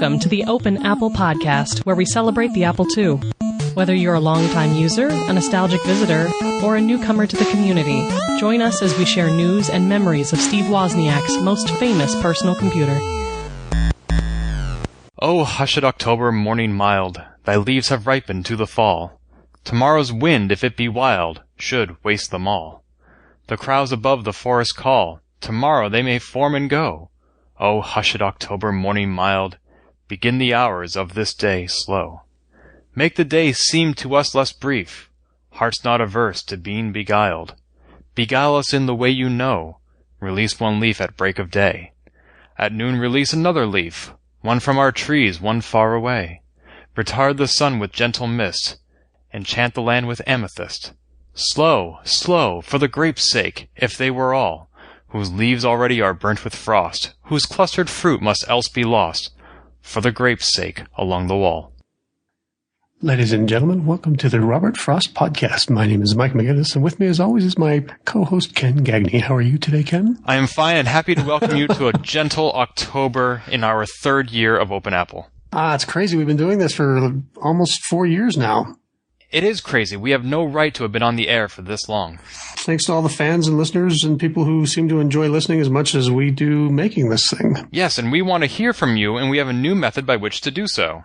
Welcome to the Open Apple Podcast, where we celebrate the Apple II. Whether you're a longtime user, a nostalgic visitor, or a newcomer to the community, join us as we share news and memories of Steve Wozniak's most famous personal computer. Oh, hushèd October, morning mild, thy leaves have ripened to the fall. Tomorrow's wind, if it be wild, should waste them all. The crows above the forest call, tomorrow they may form and go. Oh, hushèd October, morning mild, begin the hours of this day slow. Make the day seem to us less brief, hearts not averse to being beguiled. Beguile us in the way you know, release one leaf at break of day. At noon release another leaf, one from our trees, one far away. Retard the sun with gentle mist, enchant the land with amethyst. Slow, slow, for the grapes' sake, if they were all, whose leaves already are burnt with frost, whose clustered fruit must else be lost, for the grapes' sake along the wall. Ladies and gentlemen, welcome to the Robert Frost Podcast. My name is Mike McGinnis, and with me as always is my co-host Ken Gagney. How are you today, Ken? I am fine and happy to welcome you to a gentle October in our third year of Open Apple. It's crazy. We've been doing this for almost 4 years now. It is crazy. We have no right to have been on the air for this long. Thanks to all the fans and listeners and people who seem to enjoy listening as much as we do making this thing. Yes, and we want to hear from you, and we have a new method by which to do so.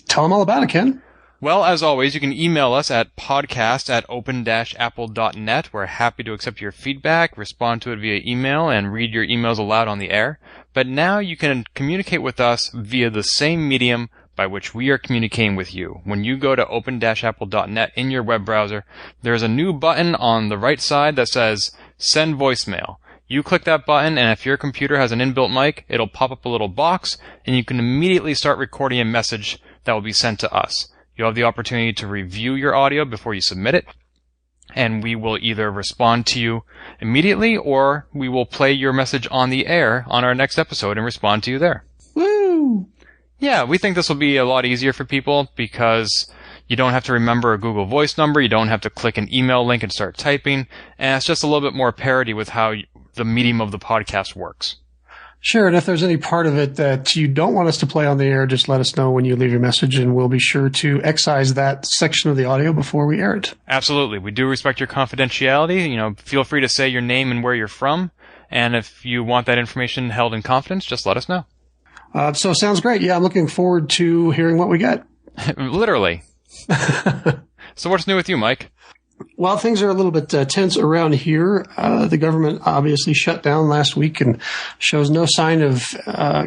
Tell them all about it, Ken. Well, as always, you can email us at podcast@open-apple.net. We're happy to accept your feedback, respond to it via email, and read your emails aloud on the air. But now you can communicate with us via the same medium by which we are communicating with you. When you go to open-apple.net in your web browser, there's a new button on the right side that says Send Voicemail. You click that button, and if your computer has an inbuilt mic, it'll pop up a little box, and you can immediately start recording a message that will be sent to us. You'll have the opportunity to review your audio before you submit it, and we will either respond to you immediately, or we will play your message on the air on our next episode and respond to you there. Woo! Yeah, we think this will be a lot easier for people because you don't have to remember a Google Voice number, you don't have to click an email link and start typing, and it's just a little bit more parity with how the medium of the podcast works. Sure, and if there's any part of it that you don't want us to play on the air, just let us know when you leave your message, and we'll be sure to excise that section of the audio before we air it. Absolutely. We do respect your confidentiality. Feel free to say your name and where you're from, and if you want that information held in confidence, just let us know. So sounds great. Yeah, I'm looking forward to hearing what we get. Literally. So what's new with you, Mike? Well, things are a little bit tense around here. The government obviously shut down last week and shows no sign of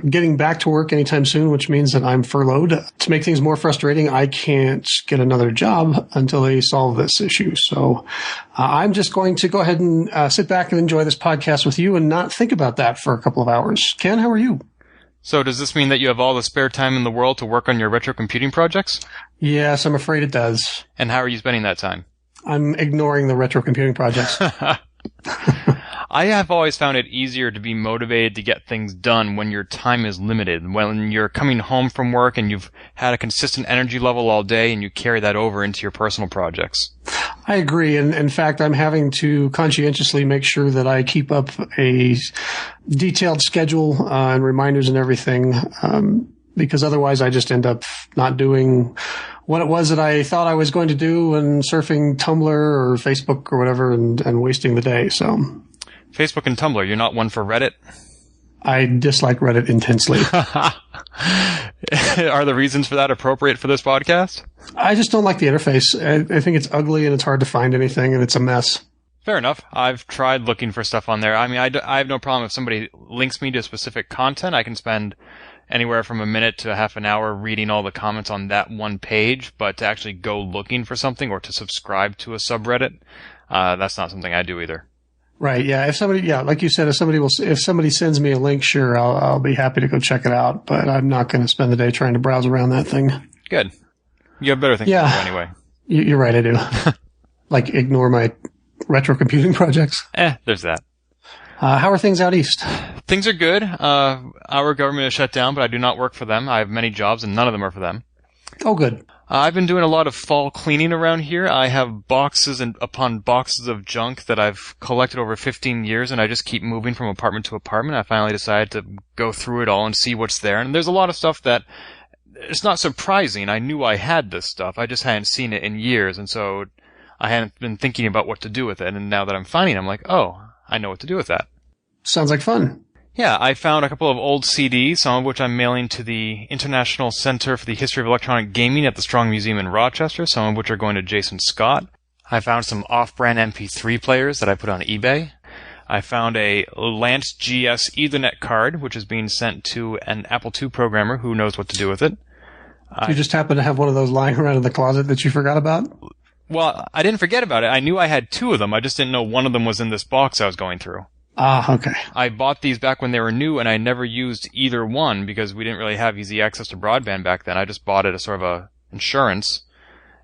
getting back to work anytime soon, which means that I'm furloughed. To make things more frustrating, I can't get another job until they solve this issue. So I'm just going to go ahead and sit back and enjoy this podcast with you and not think about that for a couple of hours. Ken, how are you? So does this mean that you have all the spare time in the world to work on your retro computing projects? Yes, I'm afraid it does. And how are you spending that time? I'm ignoring the retro computing projects. I have always found it easier to be motivated to get things done when your time is limited. When you're coming home from work and you've had a consistent energy level all day and you carry that over into your personal projects. I agree. And in fact, I'm having to conscientiously make sure that I keep up a detailed schedule and reminders and everything, because otherwise I just end up not doing what it was that I thought I was going to do and surfing Tumblr or Facebook or whatever and wasting the day. So Facebook and Tumblr, you're not one for Reddit? I dislike Reddit intensely. Are the reasons for that appropriate for this podcast? I just don't like the interface. I think it's ugly and it's hard to find anything and it's a mess. Fair enough. I've tried looking for stuff on there. I mean, I have no problem if somebody links me to specific content. I can spend anywhere from a minute to a half an hour reading all the comments on that one page, but to actually go looking for something or to subscribe to a subreddit, that's not something I do either. Right. Yeah. If somebody, like you said, if somebody sends me a link, sure, I'll be happy to go check it out, but I'm not going to spend the day trying to browse around that thing. Good. You have better things to do anyway. You're right. I do. Like ignore my retro computing projects. There's that. How are things out east? Things are good. Our government is shut down, but I do not work for them. I have many jobs, and none of them are for them. Oh, good. I've been doing a lot of fall cleaning around here. I have boxes and upon boxes of junk that I've collected over 15 years, and I just keep moving from apartment to apartment. I finally decided to go through it all and see what's there. And there's a lot of stuff that it's not surprising. I knew I had this stuff. I just hadn't seen it in years, and so I hadn't been thinking about what to do with it. And now that I'm finding it, I'm like, oh, I know what to do with that. Sounds like fun. Yeah, I found a couple of old CDs, some of which I'm mailing to the International Center for the History of Electronic Gaming at the Strong Museum in Rochester, some of which are going to Jason Scott. I found some off-brand MP3 players that I put on eBay. I found a LANceGS Ethernet card, which is being sent to an Apple II programmer who knows what to do with it. You just happen to have one of those lying around in the closet that you forgot about? Well, I didn't forget about it. I knew I had two of them. I just didn't know one of them was in this box I was going through. Ah, okay. I bought these back when they were new, and I never used either one because we didn't really have easy access to broadband back then. I just bought it as sort of a insurance.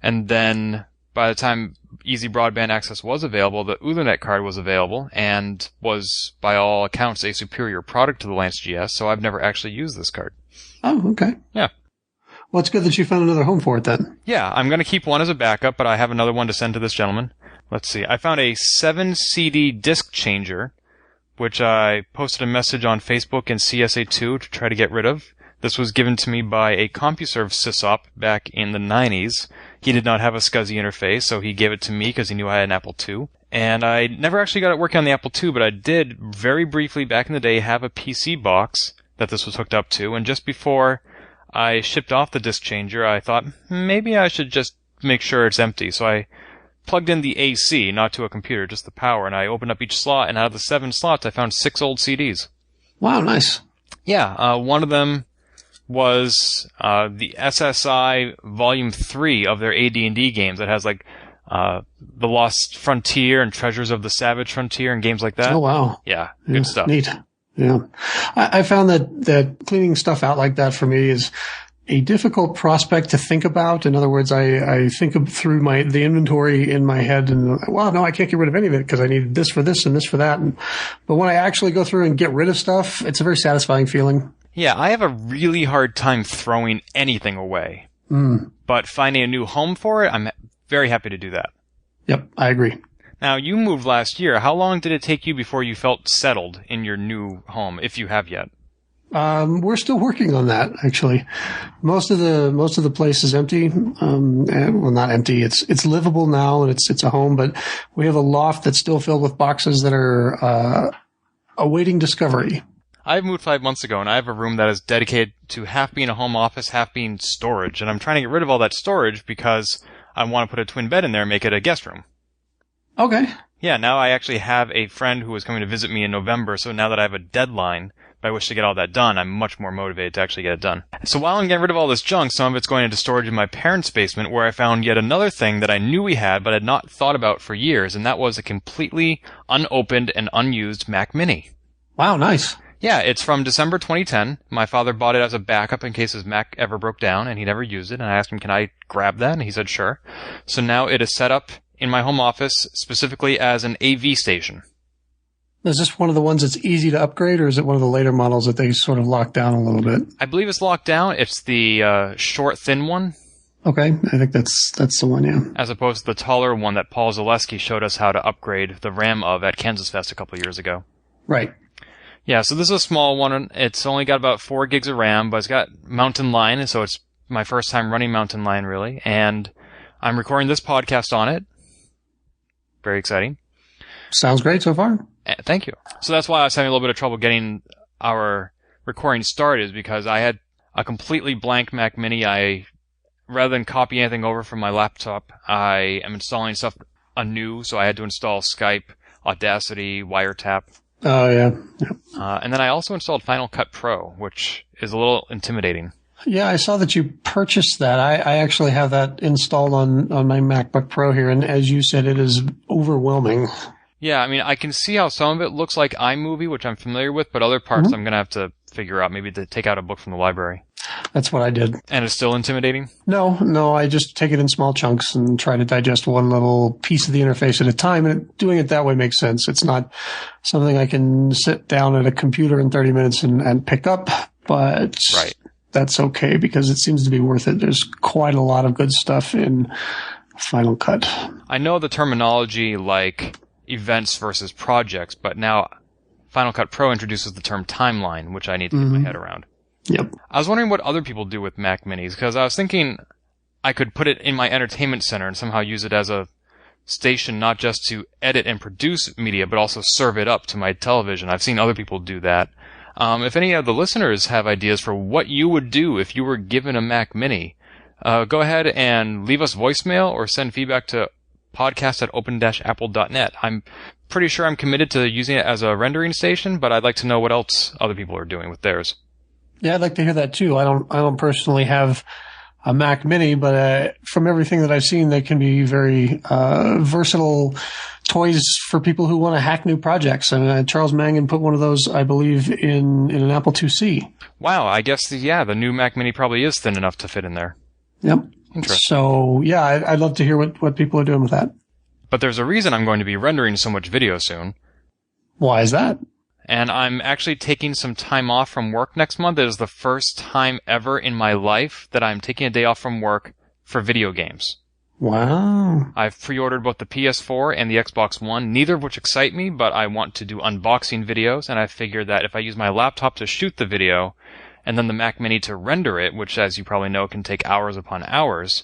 And then by the time easy broadband access was available, the Ethernet card was available and was, by all accounts, a superior product to the LANceGS, so I've never actually used this card. Oh, okay. Yeah. Well, it's good that you found another home for it then. Yeah, I'm going to keep one as a backup, but I have another one to send to this gentleman. Let's see. I found a 7-CD disc changer, which I posted a message on Facebook and CSA2 to try to get rid of. This was given to me by a CompuServe sysop back in the 90s. He did not have a SCSI interface, so he gave it to me because he knew I had an Apple II. And I never actually got it working on the Apple II, but I did very briefly back in the day have a PC box that this was hooked up to, and just before I shipped off the disk changer, I thought, maybe I should just make sure it's empty. So I plugged in the AC, not to a computer, just the power, and I opened up each slot, and out of the 7 slots, I found 6 old CDs. Wow, nice. Yeah, one of them was the SSI Volume 3 of their AD&D games that has, like, The Lost Frontier and Treasures of the Savage Frontier and games like that. Oh, wow. Yeah, good stuff. Neat. Yeah. I found that cleaning stuff out like that for me is a difficult prospect to think about. In other words, I think through the inventory in my head and, well, no, I can't get rid of any of it because I need this for this and this for that. But when I actually go through and get rid of stuff, it's a very satisfying feeling. Yeah, I have a really hard time throwing anything away. But finding a new home for it, I'm very happy to do that. Yep, I agree. Now, you moved last year. How long did it take you before you felt settled in your new home, if you have yet? We're still working on that, actually. Most of the place is empty. Well, not empty. It's livable now and it's a home, but we have a loft that's still filled with boxes that are, awaiting discovery. I moved 5 months ago and I have a room that is dedicated to half being a home office, half being storage. And I'm trying to get rid of all that storage because I want to put a twin bed in there and make it a guest room. Okay. Yeah, now I actually have a friend who is coming to visit me in November, so now that I have a deadline by which to get all that done, I'm much more motivated to actually get it done. So while I'm getting rid of all this junk, some of it's going into storage in my parents' basement, where I found yet another thing that I knew we had but had not thought about for years, and that was a completely unopened and unused Mac Mini. Wow, nice. Yeah, it's from December 2010. My father bought it as a backup in case his Mac ever broke down, and he never used it, and I asked him, can I grab that? And he said, sure. So now it is set up in my home office specifically as an AV station. Is this one of the ones that's easy to upgrade, or is it one of the later models that they sort of locked down a little bit? I believe it's locked down. It's the short, thin one. Okay, I think that's the one, yeah. As opposed to the taller one that Paul Zaleski showed us how to upgrade the RAM of at Kansas Fest a couple of years ago. Right. Yeah, so this is a small one. It's only got about 4 gigs of RAM, but it's got Mountain Lion, so it's my first time running Mountain Lion, really. And I'm recording this podcast on it. Very exciting. Sounds great so far. Thank you. So that's why I was having a little bit of trouble getting our recording started, is because I had a completely blank Mac Mini. Rather than copy anything over from my laptop, I am installing stuff anew, so I had to install Skype, Audacity, Wiretap. Oh, yeah. Yep. And then I also installed Final Cut Pro, which is a little intimidating. Yeah, I saw that you purchased that. I actually have that installed on my MacBook Pro here, and as you said, it is overwhelming. Yeah, I mean, I can see how some of it looks like iMovie, which I'm familiar with, but other parts I'm going to have to figure out, maybe to take out a book from the library. That's what I did. And it's still intimidating? No, I just take it in small chunks and try to digest one little piece of the interface at a time, and doing it that way makes sense. It's not something I can sit down at a computer in 30 minutes and pick up, but right. that's okay, because it seems to be worth it. There's quite a lot of good stuff in Final Cut. I know the terminology like events versus projects, but now Final Cut Pro introduces the term timeline, which I need to get my head around. Yep. I was wondering what other people do with Mac Minis, because I was thinking I could put it in my entertainment center and somehow use it as a station not just to edit and produce media, but also serve it up to my television. I've seen other people do that. If any of the listeners have ideas for what you would do if you were given a Mac Mini, go ahead and leave us voicemail or send feedback to podcast@open-apple.net. I'm pretty sure I'm committed to using it as a rendering station, but I'd like to know what else other people are doing with theirs. Yeah, I'd like to hear that too. I don't personally have a Mac Mini, but from everything that I've seen, they can be very versatile toys for people who want to hack new projects. And Charles Mangan put one of those, I believe, in an Apple IIc. Wow, I guess the new Mac Mini probably is thin enough to fit in there. Yep. Interesting. So yeah, I'd love to hear what people are doing with that. But there's a reason I'm going to be rendering so much video soon. Why is that? And I'm actually taking some time off from work next month. It is the first time ever in my life that I'm taking a day off from work for video games. Wow. I've pre-ordered both the PS4 and the Xbox One, neither of which excite me, but I want to do unboxing videos, and I figured that if I use my laptop to shoot the video, and then the Mac Mini to render it, which as you probably know can take hours upon hours,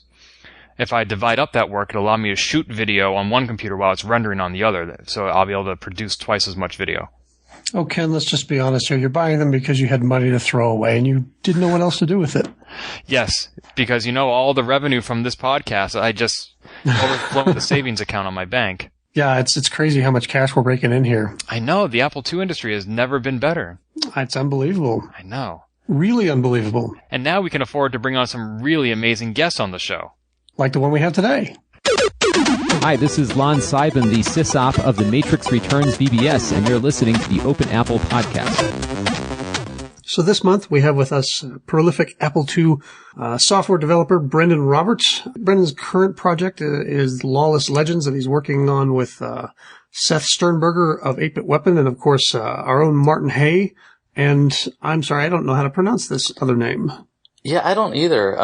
if I divide up that work, it'll allow me to shoot video on one computer while it's rendering on the other, so I'll be able to produce twice as much video. Oh, Ken, let's just be honest here. You're buying them because you had money to throw away and you didn't know what else to do with it. Yes, because all the revenue from this podcast, I just overflow the savings account on my bank. Yeah, it's crazy how much cash we're breaking in here. I know. The Apple II industry has never been better. It's unbelievable. I know. Really unbelievable. And now we can afford to bring on some really amazing guests on the show. Like the one we have today. Hi, this is LANceGS, the sysop of the Matrix Returns VBS, and you're listening to the Open Apple Podcast. So this month we have with us prolific Apple II software developer Brendan Roberts. Brendan's current project is Lawless Legends that he's working on with Seth Sternberger of 8-Bit Weapon and, of course, our own Martin Hay. And I'm sorry, I don't know how to pronounce this other name. Yeah, I don't either.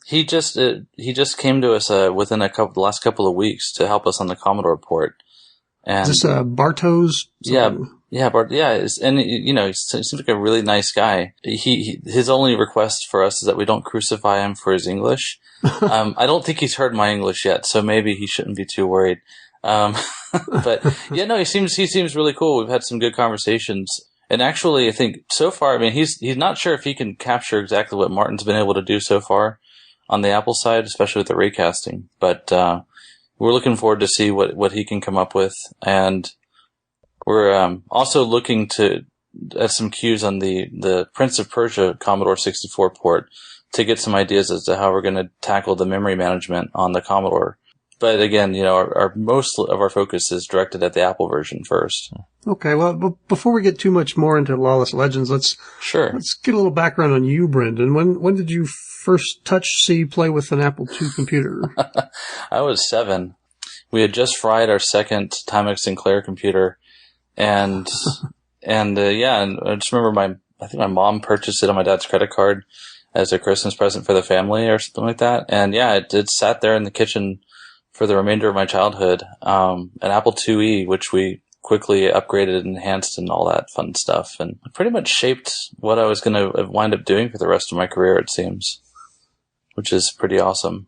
He just came to us within the last couple of weeks to help us on the Commodore port. And is this Bartos? Bart. Yeah, and he seems like a really nice guy. His only request for us is that we don't crucify him for his English. I don't think he's heard my English yet, so maybe he shouldn't be too worried. But yeah, no, he seems really cool. We've had some good conversations. And actually, I think so far, I mean, he's not sure if he can capture exactly what Martin's been able to do so far on the Apple side, especially with the raycasting. But we're looking forward to see what he can come up with. And we're also looking at some cues on the Prince of Persia Commodore 64 port to get some ideas as to how we're going to tackle the memory management on the Commodore. But again, our most of our focus is directed at the Apple version first. Okay, well, before we get too much more into Lawless Legends, let's get a little background on you, Brendan. When did you first play with an Apple II computer? I was 7. We had just fried our second Timex Sinclair computer, and I just remember I think my mom purchased it on my dad's credit card as a Christmas present for the family or something like that. And yeah, it sat there in the kitchen for the remainder of my childhood. An Apple IIe, which we quickly upgraded and enhanced and all that fun stuff, and pretty much shaped what I was going to wind up doing for the rest of my career, it seems, which is pretty awesome.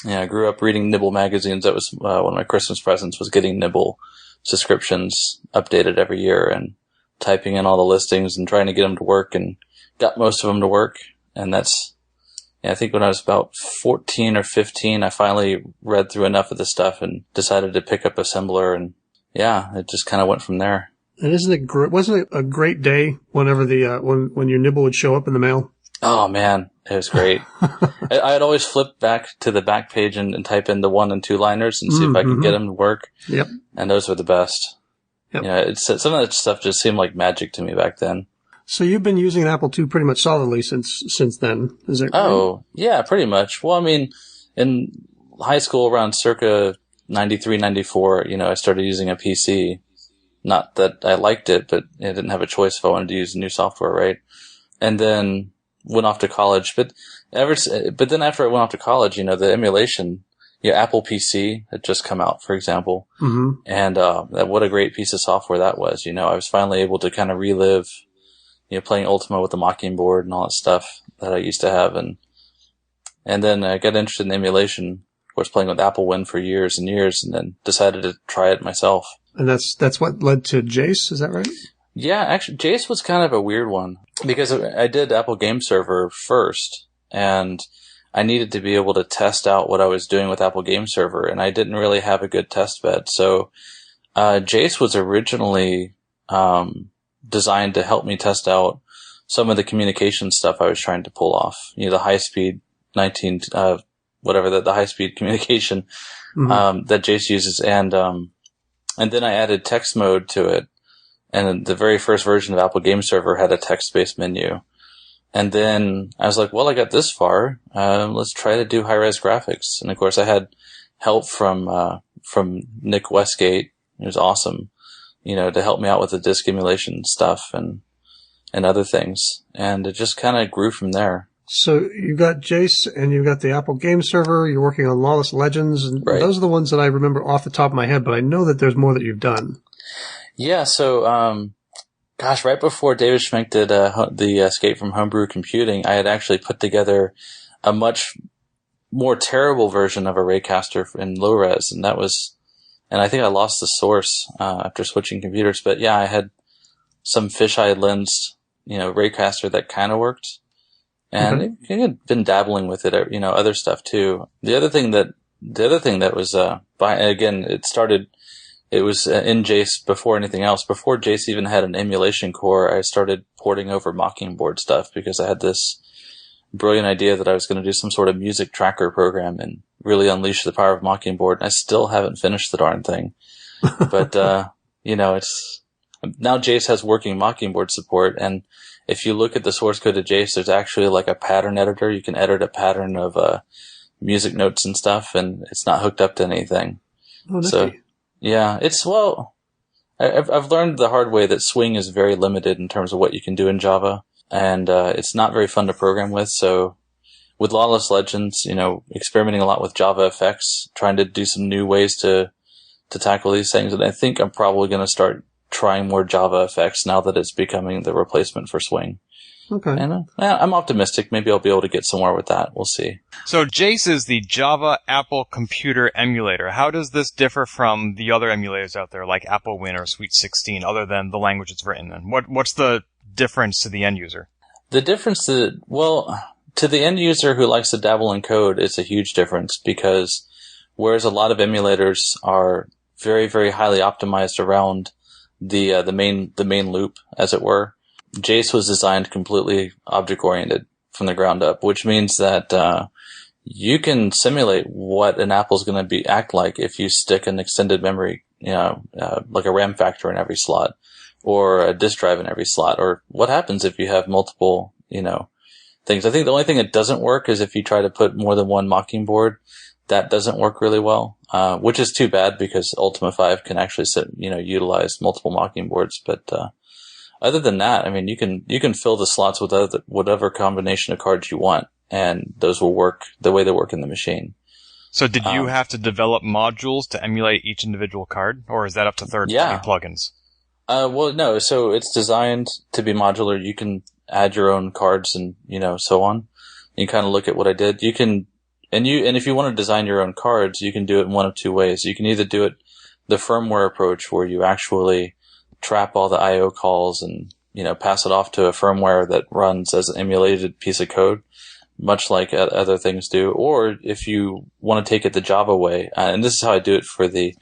Yeah, I grew up reading Nibble magazines. That was one of my Christmas presents, was getting Nibble subscriptions updated every year and typing in all the listings and trying to get them to work, and got most of them to work. And I think when I was about 14 or 15, I finally read through enough of the stuff and decided to pick up Assembler, and yeah, it just kind of went from there. And wasn't it a great day whenever when your Nibble would show up in the mail? Oh man, it was great. I'd always flip back to the back page and type in the 1 and 2 liners and see if I could get them to work. Yep. And those were the best. Yep. Some of that stuff just seemed like magic to me back then. So you've been using an Apple II pretty much solidly since then, is it? Oh, yeah, pretty much. Well, I mean, in high school around circa 93, 94, I started using a PC. Not that I liked it, but I didn't have a choice if I wanted to use new software, right? And then went off to college. But then after I went off to college, the emulation, Apple PC had just come out, for example. Mm-hmm. And what a great piece of software that was. I was finally able to kind of relive, playing Ultima with the Mockingbird and all that stuff that I used to have. And then I got interested in emulation. Of course, playing with AppleWin for years and years, and then decided to try it myself. And that's what led to JACE, is that right? Yeah, actually, JACE was kind of a weird one because I did Apple Game Server first, and I needed to be able to test out what I was doing with Apple Game Server, and I didn't really have a good test bed. So JACE was originally designed to help me test out some of the communication stuff I was trying to pull off. The high-speed the high-speed communication that JACE uses, and then I added text mode to it. And the very first version of Apple Game Server had a text-based menu. And then I was like, well, I got this far. Let's try to do high-res graphics. And of course, I had help from Nick Westgate. It was awesome, to help me out with the disk emulation stuff and other things. And it just kind of grew from there. So you've got JACE and you've got the Apple Game Server. You're working on Lawless Legends. And right. Those are the ones that I remember off the top of my head, but I know that there's more that you've done. Yeah, so, right before David Schmenk did the Escape from Homebrew Computing, I had actually put together a much more terrible version of a Raycaster in low res, and I think I lost the source after switching computers. But yeah, I had some fisheye lensed, Raycaster that kind of worked, and I had been dabbling with it, other stuff too. The other thing that was again, it was in JACE before anything else. Before JACE even had an emulation core, I started porting over Mockingbird stuff because I had this brilliant idea that I was going to do some sort of music tracker program and really unleash the power of Mockingbird. And I still haven't finished the darn thing. But, it's now JACE has working Mockingbird support. And if you look at the source code of JACE, there's actually like a pattern editor. You can edit a pattern of music notes and stuff, and it's not hooked up to anything. Oh, so. Yeah, I've learned the hard way that Swing is very limited in terms of what you can do in Java, and it's not very fun to program with. So with Lawless Legends, experimenting a lot with Java effects, trying to do some new ways to tackle these things. And I think I'm probably going to start trying more Java effects now that it's becoming the replacement for Swing. Okay. And I'm optimistic. Maybe I'll be able to get somewhere with that. We'll see. So JACE is the Java Apple Computer Emulator. How does this differ from the other emulators out there, like AppleWin or Sweet 16, other than the language it's written in? What's the difference to the end user? The difference to the end user who likes to dabble in code, it's a huge difference because whereas a lot of emulators are very, very highly optimized around the main loop, as it were, JACE was designed completely object-oriented from the ground up, which means that you can simulate what an Apple's going to act like if you stick an extended memory, like a RAM factor in every slot, or a disk drive in every slot, or what happens if you have multiple, things. I think the only thing that doesn't work is if you try to put more than one Mockingbird. That doesn't work really well, which is too bad because Ultima 5 can actually utilize multiple Mockingbirds, but other than that, I mean, you can fill the slots with whatever combination of cards you want, and those will work the way they work in the machine. So did you have to develop modules to emulate each individual card, or is that up to third-party plugins? Well, no. So it's designed to be modular. You can add your own cards and, so on. You kind of look at what I did. You can, and if you want to design your own cards, you can do it in one of two ways. You can either do it the firmware approach where you actually trap all the I/O calls and, pass it off to a firmware that runs as an emulated piece of code, much like other things do. Or if you want to take it the Java way, and this is how I do it for the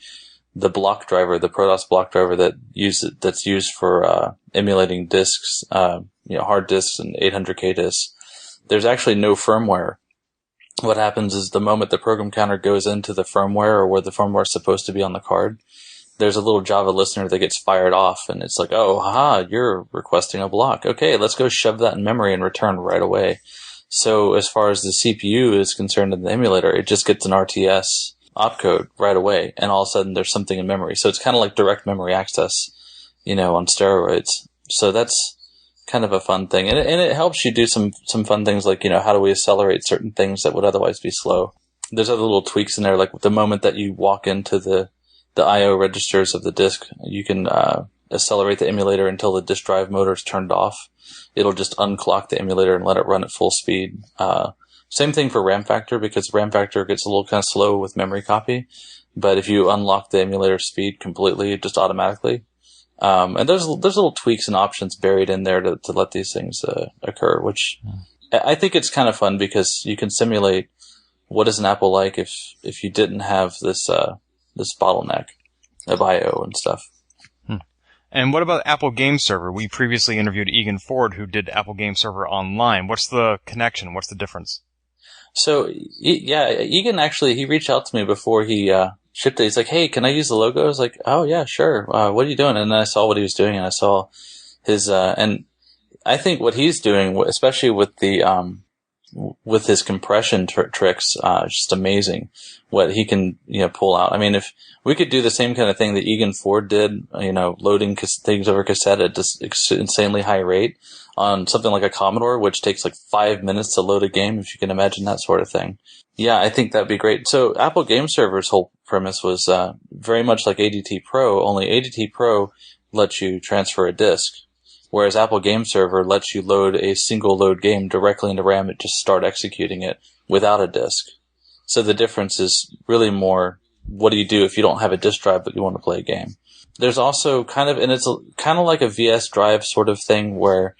block driver, the Protoss block driver that's used for emulating disks, hard disks and 800K disks. There's actually no firmware. What happens is the moment the program counter goes into the firmware or where the firmware is supposed to be on the card, there's a little Java listener that gets fired off, and it's like, oh, haha, you're requesting a block. Okay, let's go shove that in memory and return right away. So as far as the CPU is concerned in the emulator, it just gets an RTS opcode right away, and all of a sudden there's something in memory. So it's kind of like direct memory access, on steroids. So that's kind of a fun thing. And it helps you do some fun things like, how do we accelerate certain things that would otherwise be slow? There's other little tweaks in there, like the moment that you walk into the I/O registers of the disk, you can accelerate the emulator until the disk drive motor is turned off. It'll just unclock the emulator and let it run at full speed. Same thing for RAM factor, because RAM factor gets a little kind of slow with memory copy. But if you unlock the emulator speed completely, just automatically. And there's little tweaks and options buried in there to let these things occur, which I think it's kind of fun because you can simulate what is an Apple like if you didn't have this bottleneck of I/O and stuff. And what about Apple Game Server? We previously interviewed Egan Ford, who did Apple Game Server Online. What's the connection? What's the difference? So, Egan actually, he reached out to me before he shipped it. He's like, hey, can I use the logo? I was like, oh, yeah, sure. What are you doing? And then I saw what he was doing, and I saw his, and I think what he's doing, especially with the, with his compression tricks, just amazing what he can, pull out. I mean, if we could do the same kind of thing that Egan Ford did, loading things over cassette at just insanely high rate on something like a Commodore, which takes like 5 minutes to load a game, if you can imagine that sort of thing. Yeah, I think that'd be great. So Apple Game Server's whole premise was very much like ADT Pro, only ADT Pro lets you transfer a disk, whereas Apple Game Server lets you load a single load game directly into RAM and just start executing it without a disk. So the difference is really more, what do you do if you don't have a disk drive but you want to play a game? There's also and it's kind of like a VS drive sort of thing, where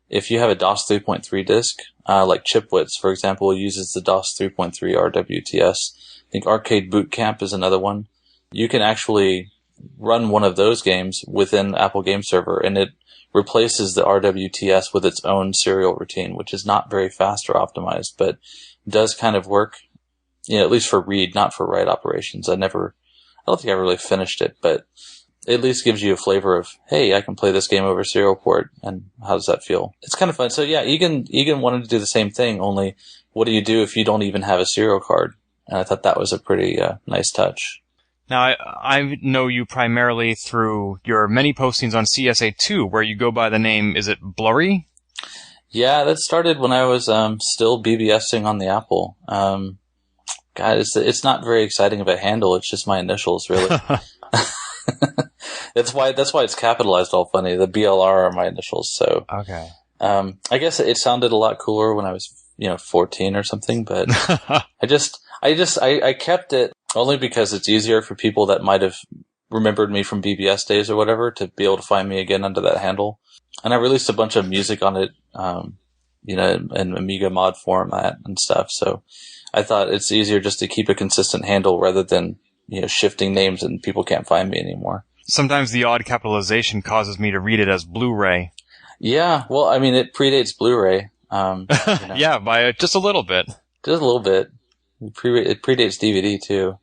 if you have a DOS 3.3 disk, like Chipwits, for example, uses the DOS 3.3 RWTS. I think Arcade Boot Camp is another one. You can actually run one of those games within Apple Game Server, and it replaces the RWTS with its own serial routine, which is not very fast or optimized, but does kind of work, at least for read, not for write operations. I don't think I really finished it, but it at least gives you a flavor of, hey, I can play this game over serial port, and how does that feel? It's kind of fun. So yeah, Egan wanted to do the same thing, only what do you do if you don't even have a serial card? And I thought that was a pretty nice touch. Now, I know you primarily through your many postings on CSA2, where you go by the name, is it Blurry? Yeah, that started when I was still BBSing on the Apple. God, it's not very exciting of a handle. It's just my initials, really. That's why it's capitalized all funny. The BLR are my initials, so. Okay. I guess it sounded a lot cooler when I was, 14 or something, but I kept it only because it's easier for people that might have remembered me from BBS days or whatever to be able to find me again under that handle. And I released a bunch of music on it, in Amiga mod format and stuff. So I thought it's easier just to keep a consistent handle rather than, shifting names and people can't find me anymore. Sometimes the odd capitalization causes me to read it as Blu-ray. Yeah, well, I mean, it predates Blu-ray. Yeah, by just a little bit. Just a little bit. It predates DVD too.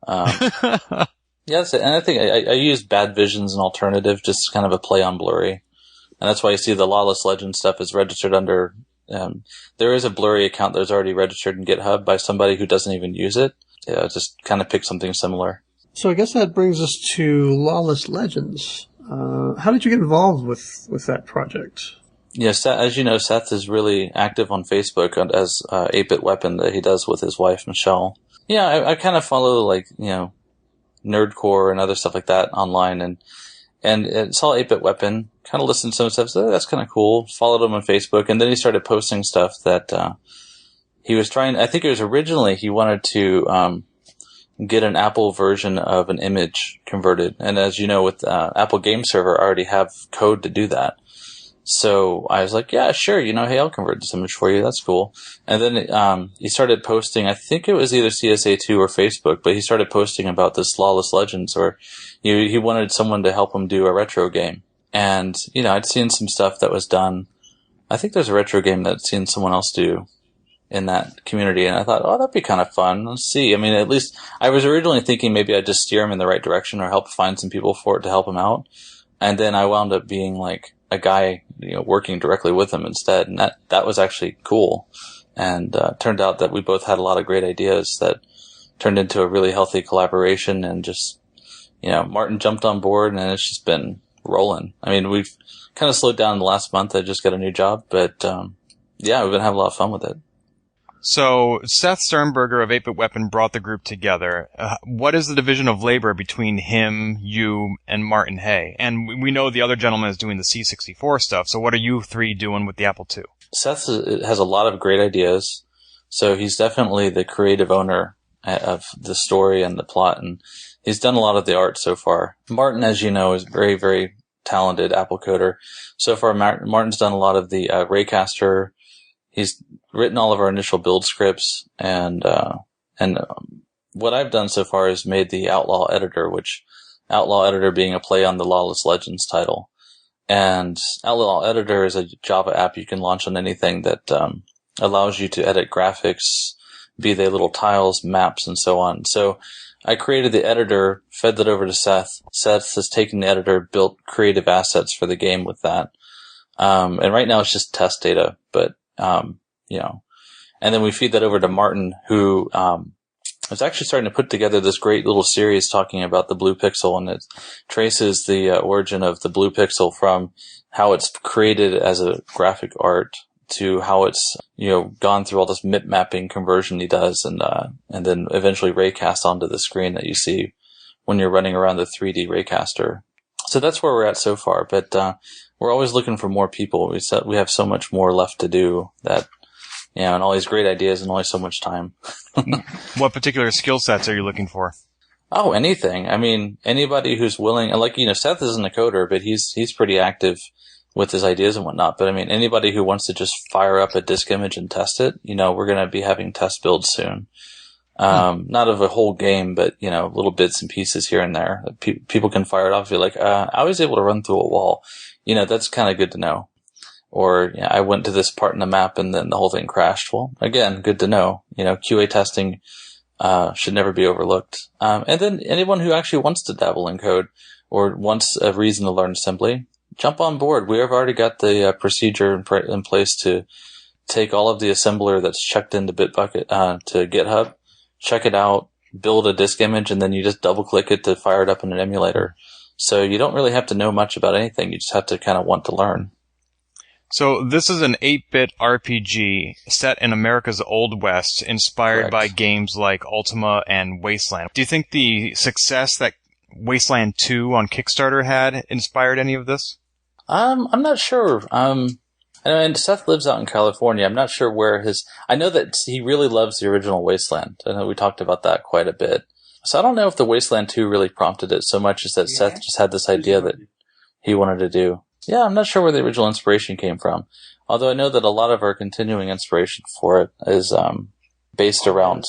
Yeah, that's it. And I think I use Bad Vision's an alternative, just kind of a play on Blurry. And that's why you see the Lawless Legends stuff is registered under, there is a Blurry account that's already registered in GitHub by somebody who doesn't even use it. Yeah, just kind of pick something similar. So I guess that brings us to Lawless Legends. How did you get involved with that project? Yes, as you know, Seth is really active on Facebook as 8-Bit Weapon that he does with his wife, Michelle. Yeah, I kind of follow, Nerdcore and other stuff like that online, and saw 8-Bit Weapon, kind of listened to some stuff, so that's kind of cool. Followed him on Facebook, and then he started posting stuff that he was trying. I think it was originally he wanted to get an Apple version of an image converted, and as you know, with Apple Game Server, I already have code to do that. So I was like, yeah, sure, hey, I'll convert this image for you. That's cool. And then he started posting, I think it was either CSA2 or Facebook, but he started posting about this Lawless Legends, or he wanted someone to help him do a retro game. And, I'd seen some stuff that was done. I think there's a retro game that I'd seen someone else do in that community, and I thought, oh, that'd be kind of fun. Let's see. I mean, at least I was originally thinking maybe I'd just steer him in the right direction or help find some people for it to help him out. And then I wound up being like a guy, working directly with him instead. And that was actually cool. And turned out that we both had a lot of great ideas that turned into a really healthy collaboration. And just, Martin jumped on board, and it's just been rolling. I mean, we've kind of slowed down in the last month. I just got a new job, but yeah, we've been having a lot of fun with it. So Seth Sternberger of 8-Bit Weapon brought the group together. What is the division of labor between him, you, and Martin Hay? And we know the other gentleman is doing the C64 stuff, so what are you three doing with the Apple II? Seth has a lot of great ideas, so he's definitely the creative owner of the story and the plot, and he's done a lot of the art so far. Martin, as you know, is very, very talented Apple coder. So far, Martin's done a lot of the Raycaster. He's written all of our initial build scripts, and what I've done so far is made the Outlaw Editor, which Outlaw Editor being a play on the Lawless Legends title. And Outlaw Editor is a Java app you can launch on anything that allows you to edit graphics, be they little tiles, maps, and so on. So I created the editor, fed that over to Seth. Seth has taken the editor, built creative assets for the game with that. And right now it's just test data, but you know, and then we feed that over to Martin, who is actually starting to put together this great little series talking about the blue pixel, and it traces the origin of the blue pixel from how it's created as a graphic art to how it's, you know, gone through all this MIP mapping conversion he does, and then eventually raycast onto the screen that you see when you're running around the 3D raycaster. So that's where we're at so far, but we're always looking for more people. We have so much more left to do that, you know, and all these great ideas and only so much time. What particular skill sets are you looking for? Oh, anything. I mean, anybody who's willing, and like, you know, Seth isn't a coder, but he's pretty active with his ideas and whatnot. But I mean, anybody who wants to just fire up a disk image and test it, you know, we're going to be having test builds soon. Not of a whole game, but, you know, little bits and pieces here and there. People can fire it off. You're like, I was able to run through a wall. You know, that's kind of good to know. Or, you know, I went to this part in the map and then the whole thing crashed. Well, again, good to know. You know, QA testing should never be overlooked. And then anyone who actually wants to dabble in code or wants a reason to learn simply, jump on board. We have already got the procedure in place to take all of the assembler that's checked into Bitbucket to GitHub, check it out, build a disk image, and then you just double click it to fire it up in an emulator. So you don't really have to know much about anything. You just have to kind of want to learn. So this is an 8-bit RPG set in America's Old West, inspired by games like Ultima and Wasteland. Do you think the success that Wasteland 2 on Kickstarter had inspired any of this? I'm not sure. And Seth lives out in California. I'm not sure where I know that he really loves the original Wasteland. I know we talked about that quite a bit. So I don't know if the Wasteland 2 really prompted it so much as that Seth just had this idea that he wanted to do. Yeah, I'm not sure where the original inspiration came from. Although I know that a lot of our continuing inspiration for it is based around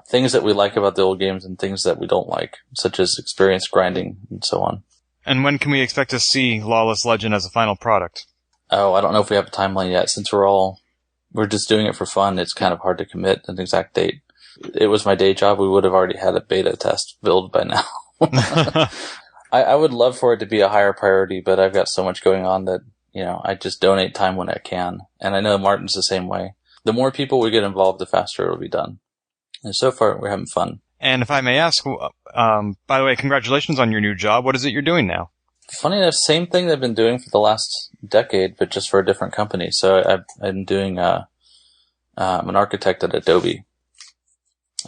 things that we like about the old games and things that we don't like, such as experience grinding and so on. And when can we expect to see Lawless Legend as a final product? Oh, I don't know if we have a timeline yet. Since we're just doing it for fun, it's kind of hard to commit an exact date. It was my day job. We would have already had a beta test build by now. I would love for it to be a higher priority, but I've got so much going on that, you know, I just donate time when I can. And I know Martin's the same way. The more people we get involved, the faster it'll be done. And so far, we're having fun. And if I may ask, by the way, congratulations on your new job. What is it you're doing now? Funny enough, same thing they've been doing for the last decade, but just for a different company. So I'm doing, I'm an architect at Adobe,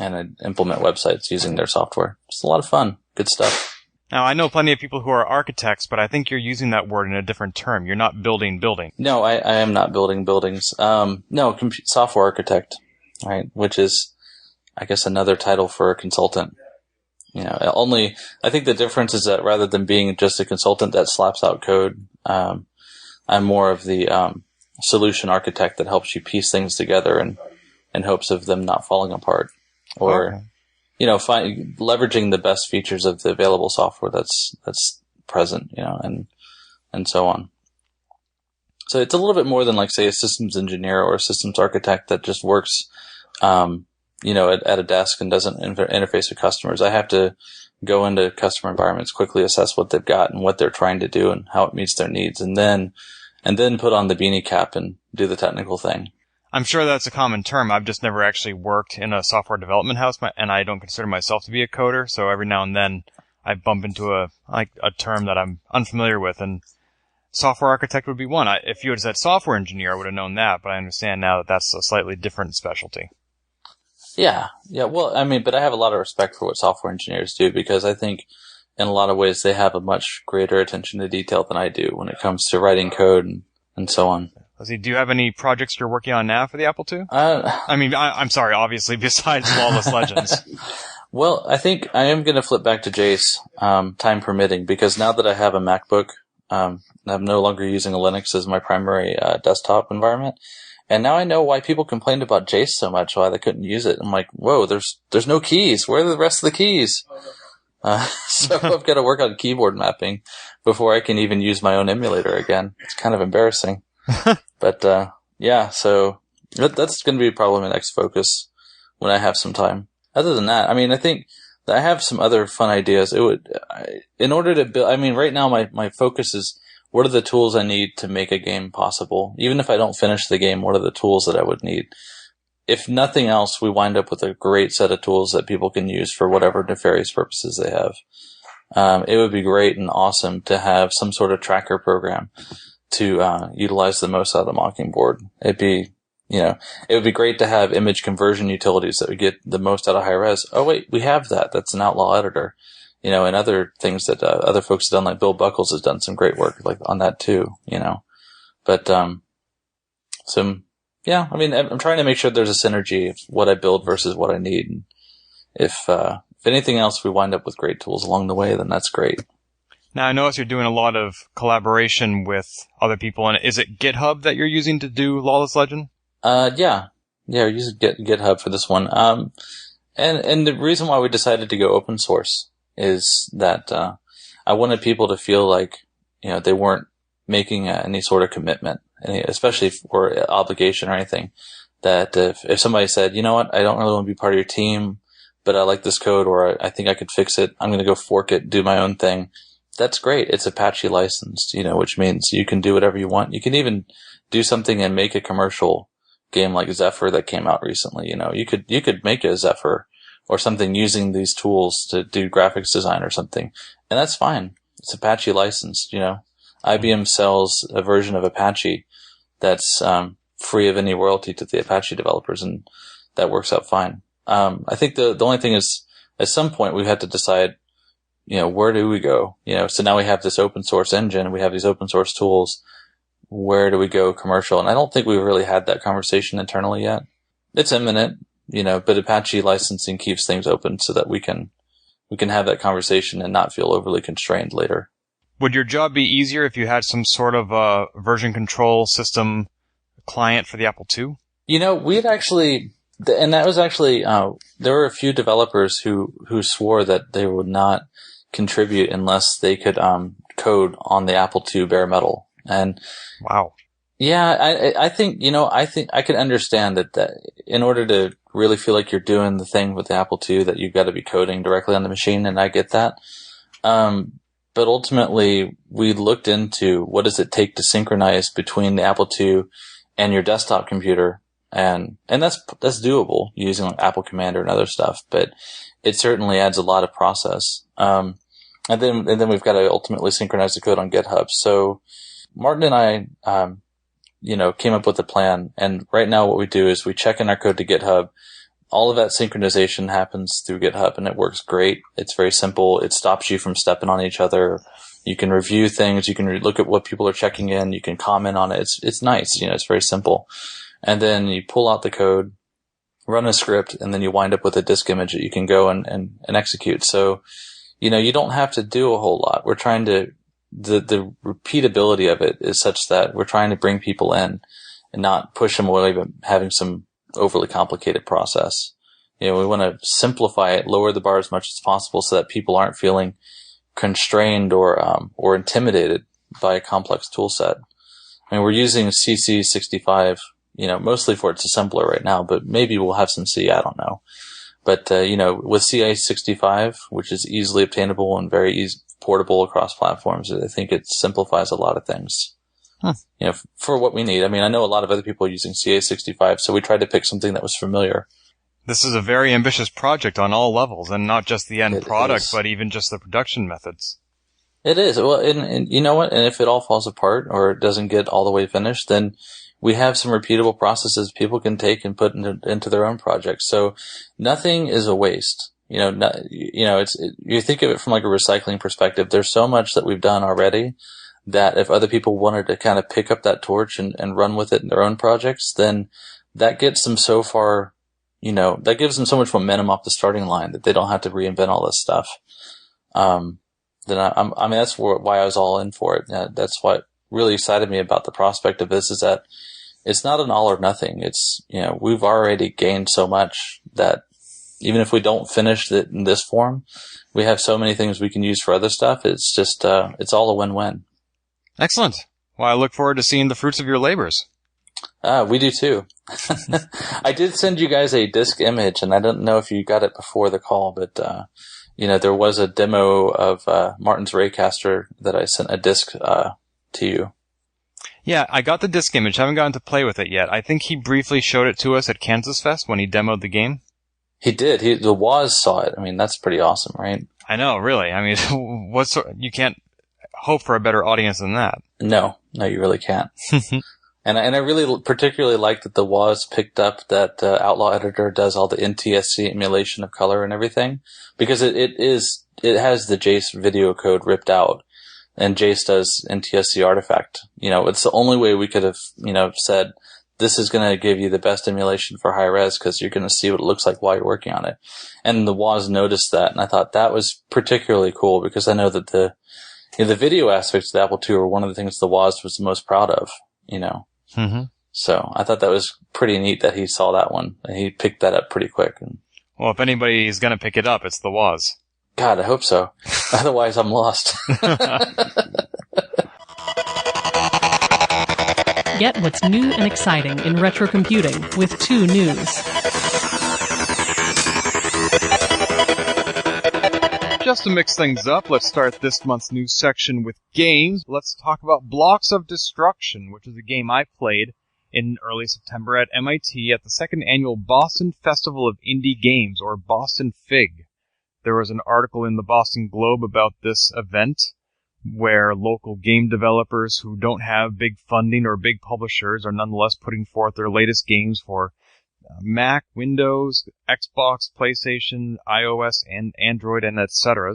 and I implement websites using their software. It's a lot of fun. Good stuff. Now, I know plenty of people who are architects, but I think you're using that word in a different term. You're not building. No, I am not building buildings. No, software architect, right? Which is, I guess, another title for a consultant. You know, I think the difference is that rather than being just a consultant that slaps out code, I'm more of the solution architect that helps you piece things together in hopes of them not falling apart, or okay. You know, leveraging the best features of the available software that's present, you know, and so on. So it's a little bit more than, like, say, a systems engineer or a systems architect that just works, you know, at a desk and doesn't interface with customers. I have to go into customer environments, quickly assess what they've got and what they're trying to do and how it meets their needs, and then put on the beanie cap and do the technical thing. I'm sure that's a common term. I've just never actually worked in a software development house, and I don't consider myself to be a coder, so every now and then I bump into a term that I'm unfamiliar with, and software architect would be one. If you had said software engineer, I would have known that, but I understand now that that's a slightly different specialty. Yeah. Well, I mean, but I have a lot of respect for what software engineers do, because I think in a lot of ways they have a much greater attention to detail than I do when it comes to writing code and so on. Leslie, do you have any projects you're working on now for the Apple II? I'm sorry, obviously, besides Lawless Legends. Well, I think I am going to flip back to JACE, time permitting, because now that I have a MacBook, I'm no longer using a Linux as my primary desktop environment. And now I know why people complained about JACE so much, why they couldn't use it. I'm like, whoa, there's no keys. Where are the rest of the keys? So I've got to work on keyboard mapping before I can even use my own emulator again. It's kind of embarrassing. But, yeah, so that's going to be probably my next focus when I have some time. Other than that, I mean, I think that I have some other fun ideas. In order to build, I mean, right now my focus is what are the tools I need to make a game possible? Even if I don't finish the game, what are the tools that I would need? If nothing else, we wind up with a great set of tools that people can use for whatever nefarious purposes they have. It would be great and awesome to have some sort of tracker program to utilize the most out of the Mockingbird. It would be great to have image conversion utilities that would get the most out of high res. Oh wait, we have that. That's an Outlaw editor. And other things that other folks have done, like Bill Buckles has done some great work like on that too, But yeah, I mean, I'm trying to make sure there's a synergy of what I build versus what I need. And if anything else, we wind up with great tools along the way, then that's great. Now, I notice you're doing a lot of collaboration with other people, and is it GitHub that you're using to do Lawless Legend? Yeah, we're using GitHub for this one. And the reason why we decided to go open source is that I wanted people to feel like they weren't making any sort of commitment, especially for obligation or anything. That if somebody said, you know what, I don't really want to be part of your team, but I like this code, or I think I could fix it, I'm going to go fork it, do my own thing. That's great. It's Apache licensed, which means you can do whatever you want. You can even do something and make a commercial game like Zephyr that came out recently. You could make a Zephyr or something using these tools to do graphics design or something. And that's fine. It's Apache licensed, IBM sells a version of Apache that's free of any royalty to the Apache developers, and that works out fine. I think the only thing is, at some point we had to decide, where do we go? So now we have this open source engine, we have these open source tools. Where do we go commercial? And I don't think we've really had that conversation internally yet. It's imminent, but Apache licensing keeps things open so that we can have that conversation and not feel overly constrained later. Would your job be easier if you had some sort of version control system client for the Apple II? We had actually, and that was actually, there were a few developers who swore that they would not contribute unless they could code on the Apple II bare metal. And wow. Yeah, I think I can understand that in order to really feel like you're doing the thing with the Apple II, that you've got to be coding directly on the machine, and I get that. But ultimately, we looked into what does it take to synchronize between the Apple II and your desktop computer, and that's doable using like Apple Commander and other stuff, but it certainly adds a lot of process. And then we've got to ultimately synchronize the code on GitHub. So Martin and I, came up with a plan. And right now what we do is we check in our code to GitHub. All of that synchronization happens through GitHub, and it works great. It's very simple. It stops you from stepping on each other. You can review things. You can look at what people are checking in. You can comment on it. It's nice. It's very simple. And then you pull out the code, run a script, and then you wind up with a disk image that you can go and execute. So, you don't have to do a whole lot. We're trying to, the repeatability of it is such that we're trying to bring people in and not push them away, but having some overly complicated process. We want to simplify it, lower the bar as much as possible so that people aren't feeling constrained or intimidated by a complex tool set. I mean, we're using CC65, mostly for its assembler right now, but maybe we'll have some C, I don't know. But, with CA65, which is easily obtainable and very portable across platforms, I think it simplifies a lot of things. Huh. For what we need. I mean, I know a lot of other people are using CA65, so we tried to pick something that was familiar. This is a very ambitious project on all levels, and not just the end product, but even just the production methods. It is. Well, and you know what? And if it all falls apart or it doesn't get all the way finished, then we have some repeatable processes people can take and put into their own projects. So nothing is a waste. You think of it from like a recycling perspective. There's so much that we've done already that if other people wanted to kind of pick up that torch and run with it in their own projects, then that gets them so far, that gives them so much momentum off the starting line that they don't have to reinvent all this stuff. That's why I was all in for it. That's what really excited me about the prospect of this, is that it's not an all or nothing. It's, we've already gained so much that even if we don't finish it in this form, we have so many things we can use for other stuff. It's just, it's all a win-win. Excellent. Well, I look forward to seeing the fruits of your labors. We do too. I did send you guys a disk image, and I don't know if you got it before the call, but, there was a demo of Martin's Raycaster that I sent a disk to you. Yeah, I got the disk image. Haven't gotten to play with it yet. I think he briefly showed it to us at Kansas Fest when he demoed the game. He did. The Woz saw it. I mean, that's pretty awesome, right? I know, really. I mean, you can't hope for a better audience than that. No, you really can't. And I really particularly like that the Woz picked up that Outlaw Editor does all the NTSC emulation of color and everything, because it has the JACE video code ripped out, and JACE does NTSC artifact. It's the only way we could have, said this is going to give you the best emulation for high res, because you're going to see what it looks like while you're working on it. And the Woz noticed that, and I thought that was particularly cool, because I know that the video aspects of the Apple II are one of the things the Woz was the most proud of, Mm-hmm. So I thought that was pretty neat that he saw that one, and he picked that up pretty quick. Well, if anybody is going to pick it up, it's the Woz. God, I hope so. Otherwise, I'm lost. Get what's new and exciting in retro computing with 2 News. Just to mix things up, let's start this month's news section with games. Let's talk about Blocks of Destruction, which is a game I played in early September at MIT at the 2nd annual Boston Festival of Indie Games, or Boston FIG. There was an article in the Boston Globe about this event, where local game developers who don't have big funding or big publishers are nonetheless putting forth their latest games for Mac, Windows, Xbox, PlayStation, iOS, and Android, and etc.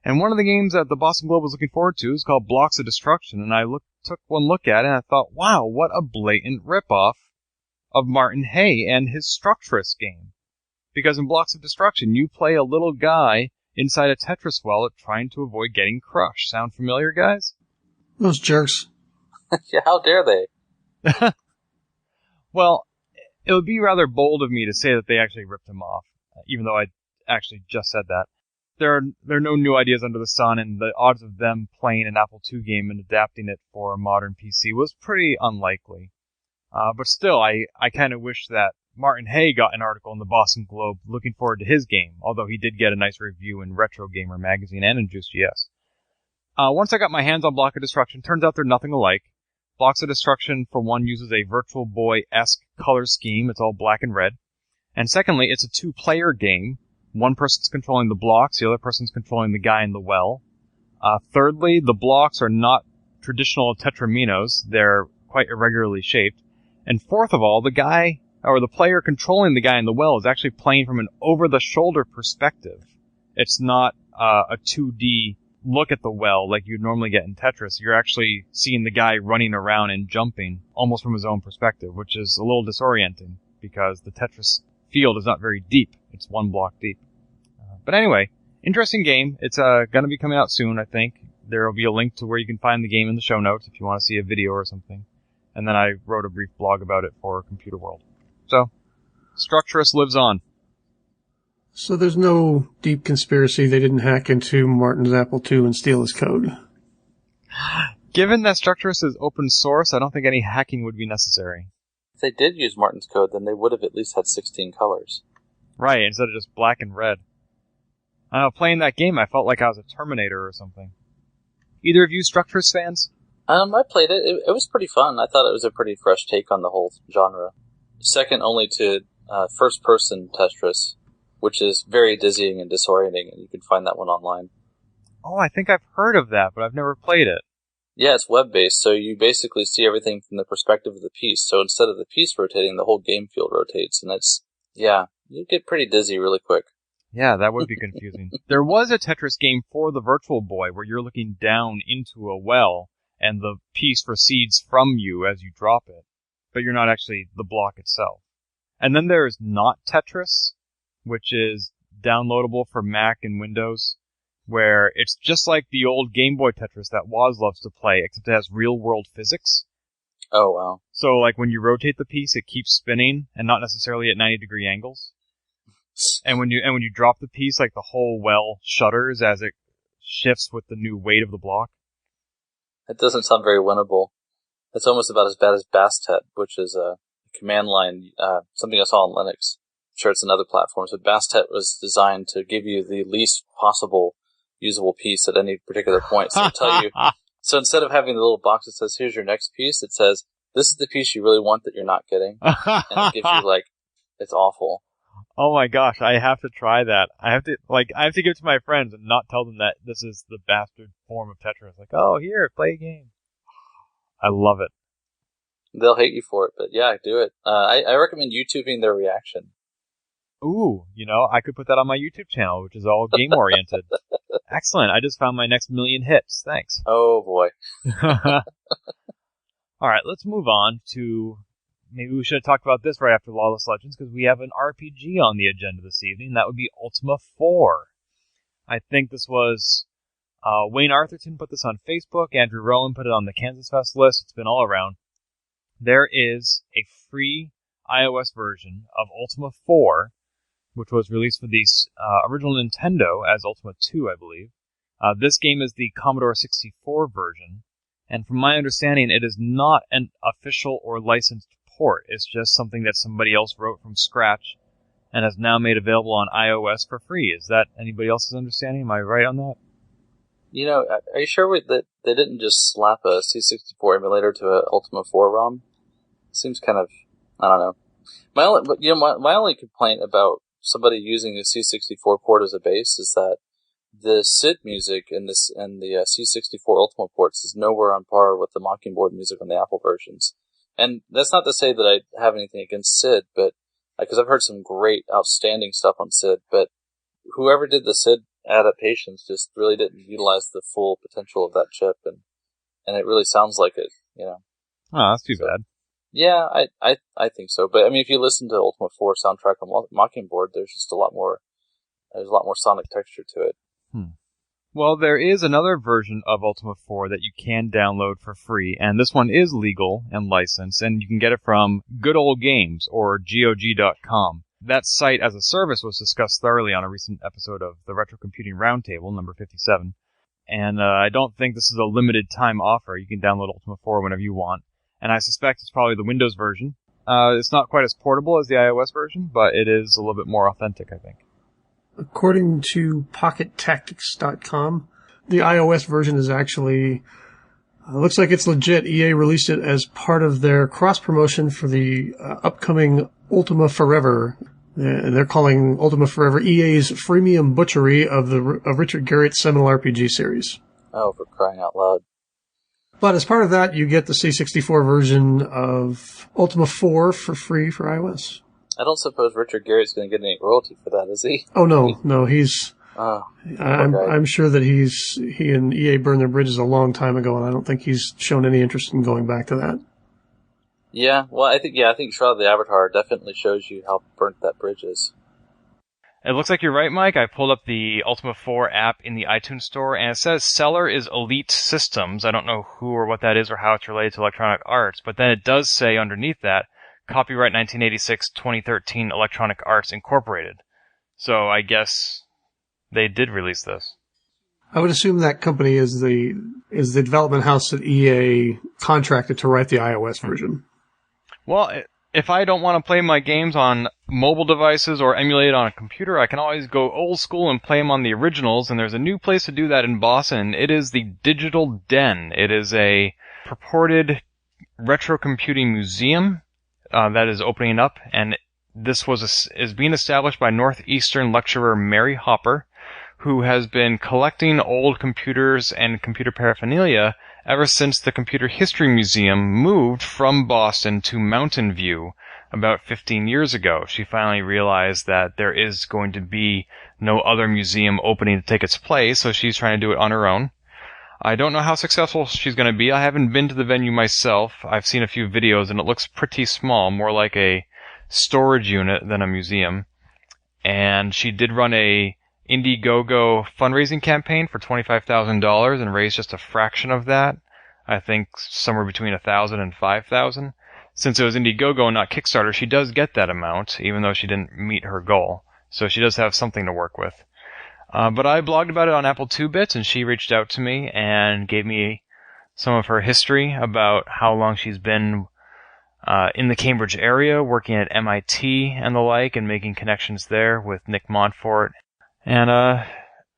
And one of the games that the Boston Globe was looking forward to is called Blocks of Destruction, and I took one look at it and I thought, wow, what a blatant ripoff of Martin Hay and his Structurous game. Because in Blocks of Destruction, you play a little guy inside a Tetris wallet trying to avoid getting crushed. Sound familiar, guys? Those jerks. Yeah, how dare they? Well, it would be rather bold of me to say that they actually ripped him off, even though I actually just said that. There are no new ideas under the sun, and the odds of them playing an Apple II game and adapting it for a modern PC was pretty unlikely. But still, I kind of wish that Martin Hay got an article in the Boston Globe looking forward to his game, although he did get a nice review in Retro Gamer magazine and in JuiceGS. Once I got my hands on Block of Destruction, turns out they're nothing alike. Blocks of Destruction, for one, uses a Virtual Boy-esque color scheme. It's all black and red. And secondly, it's a 2-player game. One person's controlling the blocks, the other person's controlling the guy in the well. Thirdly, the blocks are not traditional tetraminos. They're quite irregularly shaped. And fourth of all, the player controlling the guy in the well is actually playing from an over-the-shoulder perspective. It's not a 2D look at the well like you'd normally get in Tetris. You're actually seeing the guy running around and jumping almost from his own perspective, which is a little disorienting because the Tetris field is not very deep. It's 1 block deep. But anyway, interesting game. It's going to be coming out soon, I think. There will be a link to where you can find the game in the show notes if you want to see a video or something. And then I wrote a brief blog about it for Computer World. So, Structurous lives on. So there's no deep conspiracy they didn't hack into Martin's Apple II and steal his code? Given that Structurous is open source, I don't think any hacking would be necessary. If they did use Martin's code, then they would have at least had 16 colors. Right, instead of just black and red. I don't know, playing that game, I felt like I was a Terminator or something. Either of you Structurous fans? I played it. It was pretty fun. I thought it was a pretty fresh take on the whole genre. Second only to first-person Tetris, which is very dizzying and disorienting, and you can find that one online. Oh, I think I've heard of that, but I've never played it. Yeah, it's web-based, so you basically see everything from the perspective of the piece. So instead of the piece rotating, the whole game field rotates, and you get pretty dizzy really quick. Yeah, that would be confusing. There was a Tetris game for the Virtual Boy where you're looking down into a well, and the piece recedes from you as you drop it, but you're not actually the block itself. And then there's Not Tetris, which is downloadable for Mac and Windows, where it's just like the old Game Boy Tetris that Woz loves to play, except it has real-world physics. Oh, wow. So, like, when you rotate the piece, it keeps spinning, and not necessarily at 90-degree angles. And when you drop the piece, like, the whole well shudders as it shifts with the new weight of the block. It doesn't sound very winnable. It's almost about as bad as Bastet, which is a command line, something I saw on Linux. I'm sure it's in other platforms, but Bastet was designed to give you the least possible usable piece at any particular point. So it'll tell you. So instead of having the little box that says, here's your next piece, it says, this is the piece you really want that you're not getting. And it gives you, it's awful. Oh my gosh, I have to try that. I have to give it to my friends and not tell them that this is the bastard form of Tetris. Like, oh, here, play a game. I love it. They'll hate you for it, but yeah, do it. I recommend YouTubing their reaction. Ooh, I could put that on my YouTube channel, which is all game-oriented. Excellent, I just found my next million hits. Thanks. Oh, boy. All right, let's move on to... Maybe we should have talked about this right after Lawless Legends, because we have an RPG on the agenda this evening. That would be Ultima 4. I think this was... Wayne Arthurton put this on Facebook. Andrew Rowan put it on the Kansas Fest list. It's been all around. There is a free iOS version of Ultima 4, which was released for the original Nintendo as Ultima 2, I believe. This game is the Commodore 64 version, and from my understanding, it is not an official or licensed port. It's just something that somebody else wrote from scratch and has now made available on iOS for free. Is that anybody else's understanding? Am I right on that? Are you sure that they didn't just slap a C64 emulator to a Ultima 4 ROM? Seems kind of, I don't know. My only complaint about somebody using a C64 port as a base is that the SID music and the C64 Ultima ports is nowhere on par with the Mockingbird music on the Apple versions. And that's not to say that I have anything against SID, but because I've heard some great, outstanding stuff on SID, but whoever did the SID adaptations just really didn't utilize the full potential of that chip, and it really sounds like it, Oh, that's too bad. Yeah, I think so. But I mean, if you listen to Ultima 4 soundtrack on Mockingbird, there's just a lot more sonic texture to it. Well, there is another version of Ultima 4 that you can download for free, and this one is legal and licensed, and you can get it from Good Old Games, or GOG.com. That site as a service was discussed thoroughly on a recent episode of the Retro Computing Roundtable, number 57, and I don't think this is a limited time offer. You can download Ultima 4 whenever you want, and I suspect it's probably the Windows version. It's not quite as portable as the iOS version, but it is a little bit more authentic, I think. According to PocketTactics.com, the iOS version is actually, looks like it's legit. EA released it as part of their cross-promotion for the upcoming Ultima Forever. They're calling Ultima Forever EA's freemium butchery of Richard Garriott's seminal RPG series. Oh, for crying out loud. But as part of that, you get the C64 version of Ultima 4 for free for iOS. I don't suppose Richard Garriott's going to get any royalty for that, is he? Oh, no, he's... I'm sure that he and EA burned their bridges a long time ago, and I don't think he's shown any interest in going back to that. Yeah, well, I think Shroud of the Avatar definitely shows you how burnt that bridge is. It looks like you're right, Mike. I pulled up the Ultima 4 app in the iTunes Store, and it says seller is Elite Systems. I don't know who or what that is or how it's related to Electronic Arts, but then it does say underneath that, copyright 1986-2013 Electronic Arts Incorporated. So I guess they did release this. I would assume that company is the development house that EA contracted to write the iOS version. Well, if I don't want to play my games on mobile devices or emulate on a computer, I can always go old school and play them on the originals, and there's a new place to do that in Boston. It is the Digital Den. It is a purported retro computing museum that is opening up, and this is being established by Northeastern lecturer Mary Hopper, who has been collecting old computers and computer paraphernalia ever since the Computer History Museum moved from Boston to Mountain View about 15 years ago. She finally realized that there is going to be no other museum opening to take its place, so she's trying to do it on her own. I don't know how successful she's going to be. I haven't been to the venue myself. I've seen a few videos, and it looks pretty small, more like a storage unit than a museum. And she did run a Indiegogo fundraising campaign for $25,000 and raised just a fraction of that. I think somewhere between $1,000 and $5,000. Since it was Indiegogo and not Kickstarter, she does get that amount, even though she didn't meet her goal. So she does have something to work with. But I blogged about it on Apple II Bits, and she reached out to me and gave me some of her history about how long she's been in the Cambridge area, working at MIT and the like, and making connections there with Nick Montfort. And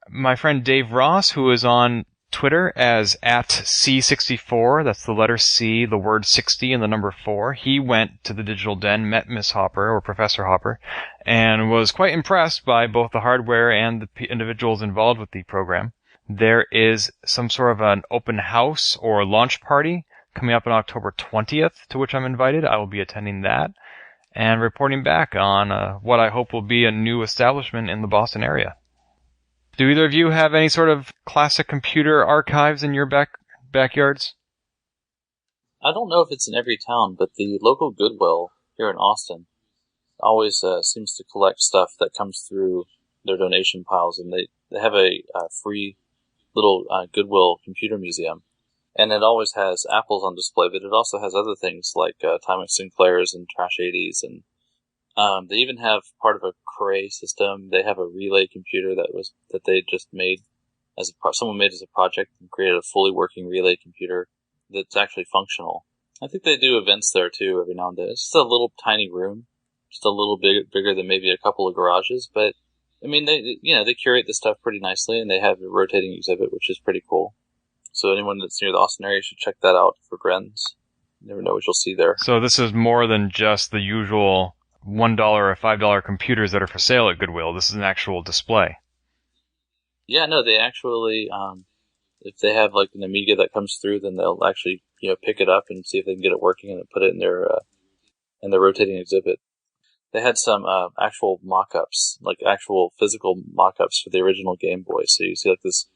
my friend Dave Ross, who is on Twitter as @C64, that's the letter C, the word 60, and the number 4, he went to the Digital Den, met Miss Hopper, or Professor Hopper, and was quite impressed by both the hardware and the individuals involved with the program. There is some sort of an open house or launch party coming up on October 20th, to which I'm invited. I will be attending that and reporting back on what I hope will be a new establishment in the Boston area. Do either of you have any sort of classic computer archives in your backyards? I don't know if it's in every town, but the local Goodwill here in Austin always seems to collect stuff that comes through their donation piles, and they have a free little Goodwill computer museum, and it always has Apples on display, but it also has other things like Timex Sinclairs and Trash 80s, and they even have part of a Cray system. They have a relay computer that they just made someone made as a project and created a fully working relay computer that's actually functional. I think they do events there too every now and then. It's just a little tiny room, just a little bigger than maybe a couple of garages, but I mean they curate this stuff pretty nicely, and they have a rotating exhibit, which is pretty cool. So anyone that's near the Austin area should check that out for friends. You never know what you'll see there. So this is more than just the usual $1 or $5 computers that are for sale at Goodwill. This is an actual display. Yeah, no, they actually, if they have like an Amiga that comes through, then they'll actually, pick it up and see if they can get it working and put it in their rotating exhibit. They had some, actual mock-ups, like actual physical mock-ups for the original Game Boy. So you see like this,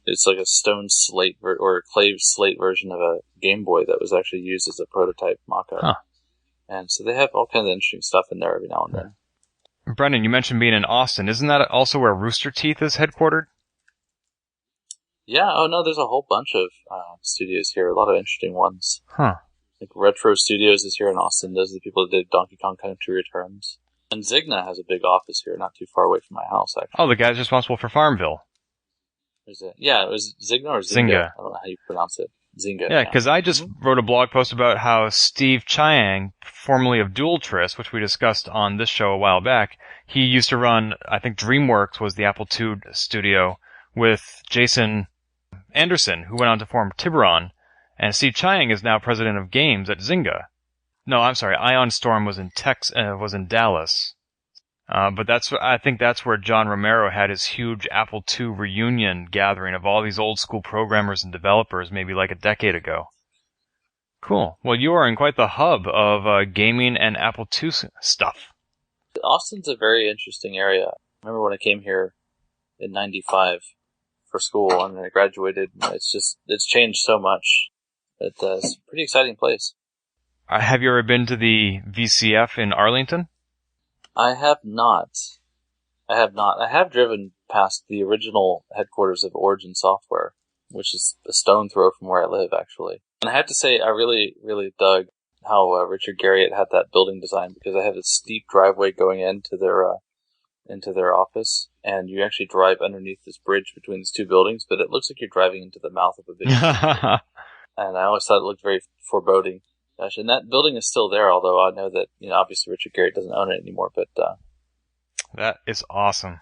it's like a stone slate or a clay slate version of a Game Boy that was actually used as a prototype mock-up. Huh. And so they have all kinds of interesting stuff in there every now and then. Brendan, you mentioned being in Austin. Isn't that also where Rooster Teeth is headquartered? Yeah, oh no, there's a whole bunch of studios here, a lot of interesting ones. Huh. Like Retro Studios is here in Austin. Those are the people that did Donkey Kong Country Returns. And Zynga has a big office here, not too far away from my house, actually. Oh, the guy's responsible for Farmville. Yeah, it was Zynga or Zynga? Zynga. I don't know how you pronounce it. Zynga. Yeah, because I just wrote a blog post about how Steve Chiang, formerly of Dualtris, which we discussed on this show a while back, he used to run, I think DreamWorks was the Apple II studio, with Jason Anderson, who went on to form Tiburon, and Steve Chiang is now president of games at Zynga. No, I'm sorry, Ion Storm was in Dallas. But I think that's where John Romero had his huge Apple II reunion gathering of all these old school programmers and developers maybe like a decade ago. Cool. Well, you are in quite the hub of gaming and Apple II stuff. Austin's a very interesting area. I remember when I came here in 95 for school and I graduated. It's changed so much. It's a pretty exciting place. Have you ever been to the VCF in Arlington? I have not. I have driven past the original headquarters of Origin Software, which is a stone throw from where I live, actually. And I have to say, I really, really dug how Richard Garriott had that building design, because I have a steep driveway going into their office, and you actually drive underneath this bridge between these two buildings, but it looks like you're driving into the mouth of a big and I always thought it looked very foreboding. Gosh, and that building is still there, although I know that, obviously Richard Garriott doesn't own it anymore, but... That is awesome.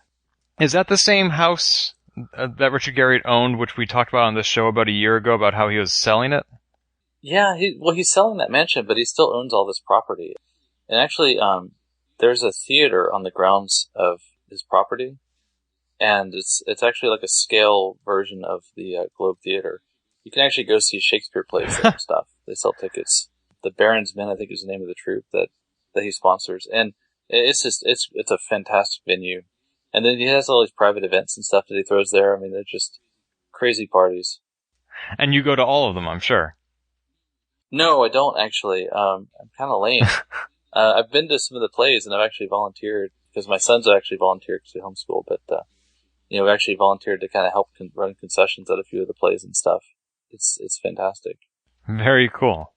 Is that the same house that Richard Garriott owned, which we talked about on this show about a year ago, about how he was selling it? Yeah, he's selling that mansion, but he still owns all this property. And actually, there's a theater on the grounds of his property, and it's actually like a scale version of the Globe Theater. You can actually go see Shakespeare plays there and stuff. They sell tickets. The Baron's Men, I think, is the name of the troupe that he sponsors, and it's a fantastic venue. And then he has all these private events and stuff that he throws there. I mean, they're just crazy parties. And you go to all of them, I'm sure. No, I don't actually. I'm kind of lame. I've been to some of the plays, and I've actually volunteered, because my sons actually volunteered to homeschool, but, we actually volunteered to kind of help run concessions at a few of the plays and stuff. It's fantastic. Very cool.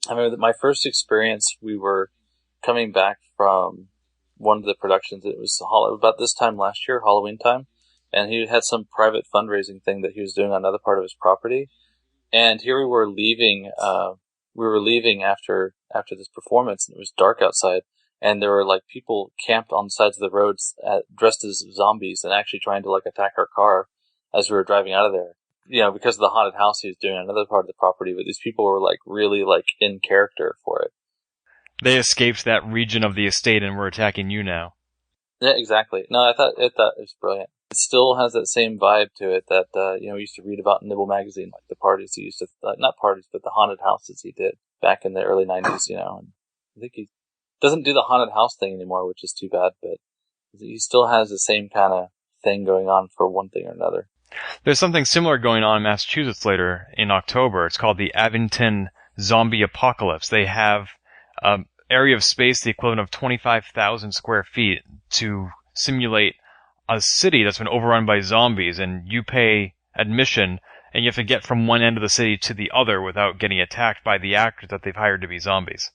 I remember that my first experience, we were coming back from one of the productions. It was about this time last year, Halloween time, and he had some private fundraising thing that he was doing on another part of his property. And here we were leaving. We were leaving after this performance, and it was dark outside, and there were like people camped on the sides of the roads, dressed as zombies, and actually trying to like attack our car as we were driving out of there. Because of the haunted house he was doing on another part of the property, but these people were like really like in character for it. They escaped that region of the estate and were attacking you now. Yeah, exactly. No, I thought it was brilliant. It still has that same vibe to it that, we used to read about in Nibble magazine, like the parties he used to, not parties, but the haunted houses he did back in the early 90s, and I think he doesn't do the haunted house thing anymore, which is too bad, but he still has the same kind of thing going on for one thing or another. There's something similar going on in Massachusetts later in October. It's called the Abington Zombie Apocalypse. They have an area of space the equivalent of 25,000 square feet to simulate a city that's been overrun by zombies, and you pay admission, and you have to get from one end of the city to the other without getting attacked by the actors that they've hired to be zombies.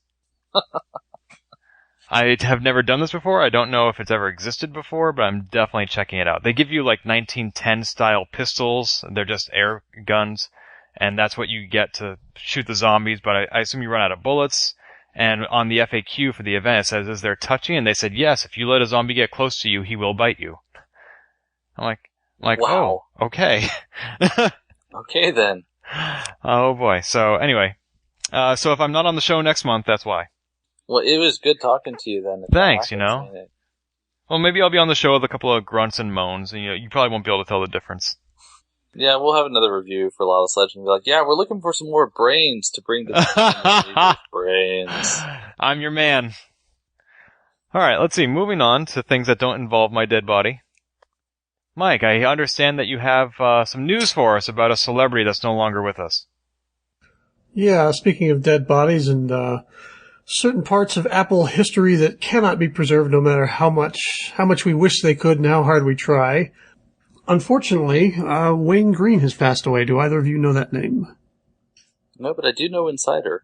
I have never done this before. I don't know if it's ever existed before, but I'm definitely checking it out. They give you like 1910 style pistols. They're just air guns, and that's what you get to shoot the zombies, but I assume you run out of bullets. And on the FAQ for the event, it says, is there touching? And they said, yes, if you let a zombie get close to you, he will bite you. I'm like, wow. Oh, okay. Okay, then. Oh, boy. So, anyway. So if I'm not on the show next month, that's why. Well, it was good talking to you then. Thanks, Well, maybe I'll be on the show with a couple of grunts and moans, and you probably won't be able to tell the difference. Yeah, we'll have another review for Lawless Legends. Be like, yeah, we're looking for some more brains to bring to brains. I'm your man. Alright, let's see. Moving on to things that don't involve my dead body. Mike, I understand that you have some news for us about a celebrity that's no longer with us. Yeah, speaking of dead bodies and certain parts of Apple history that cannot be preserved no matter how much we wish they could and how hard we try. Unfortunately, Wayne Green has passed away. Do either of you know that name? No, but I do know InCider.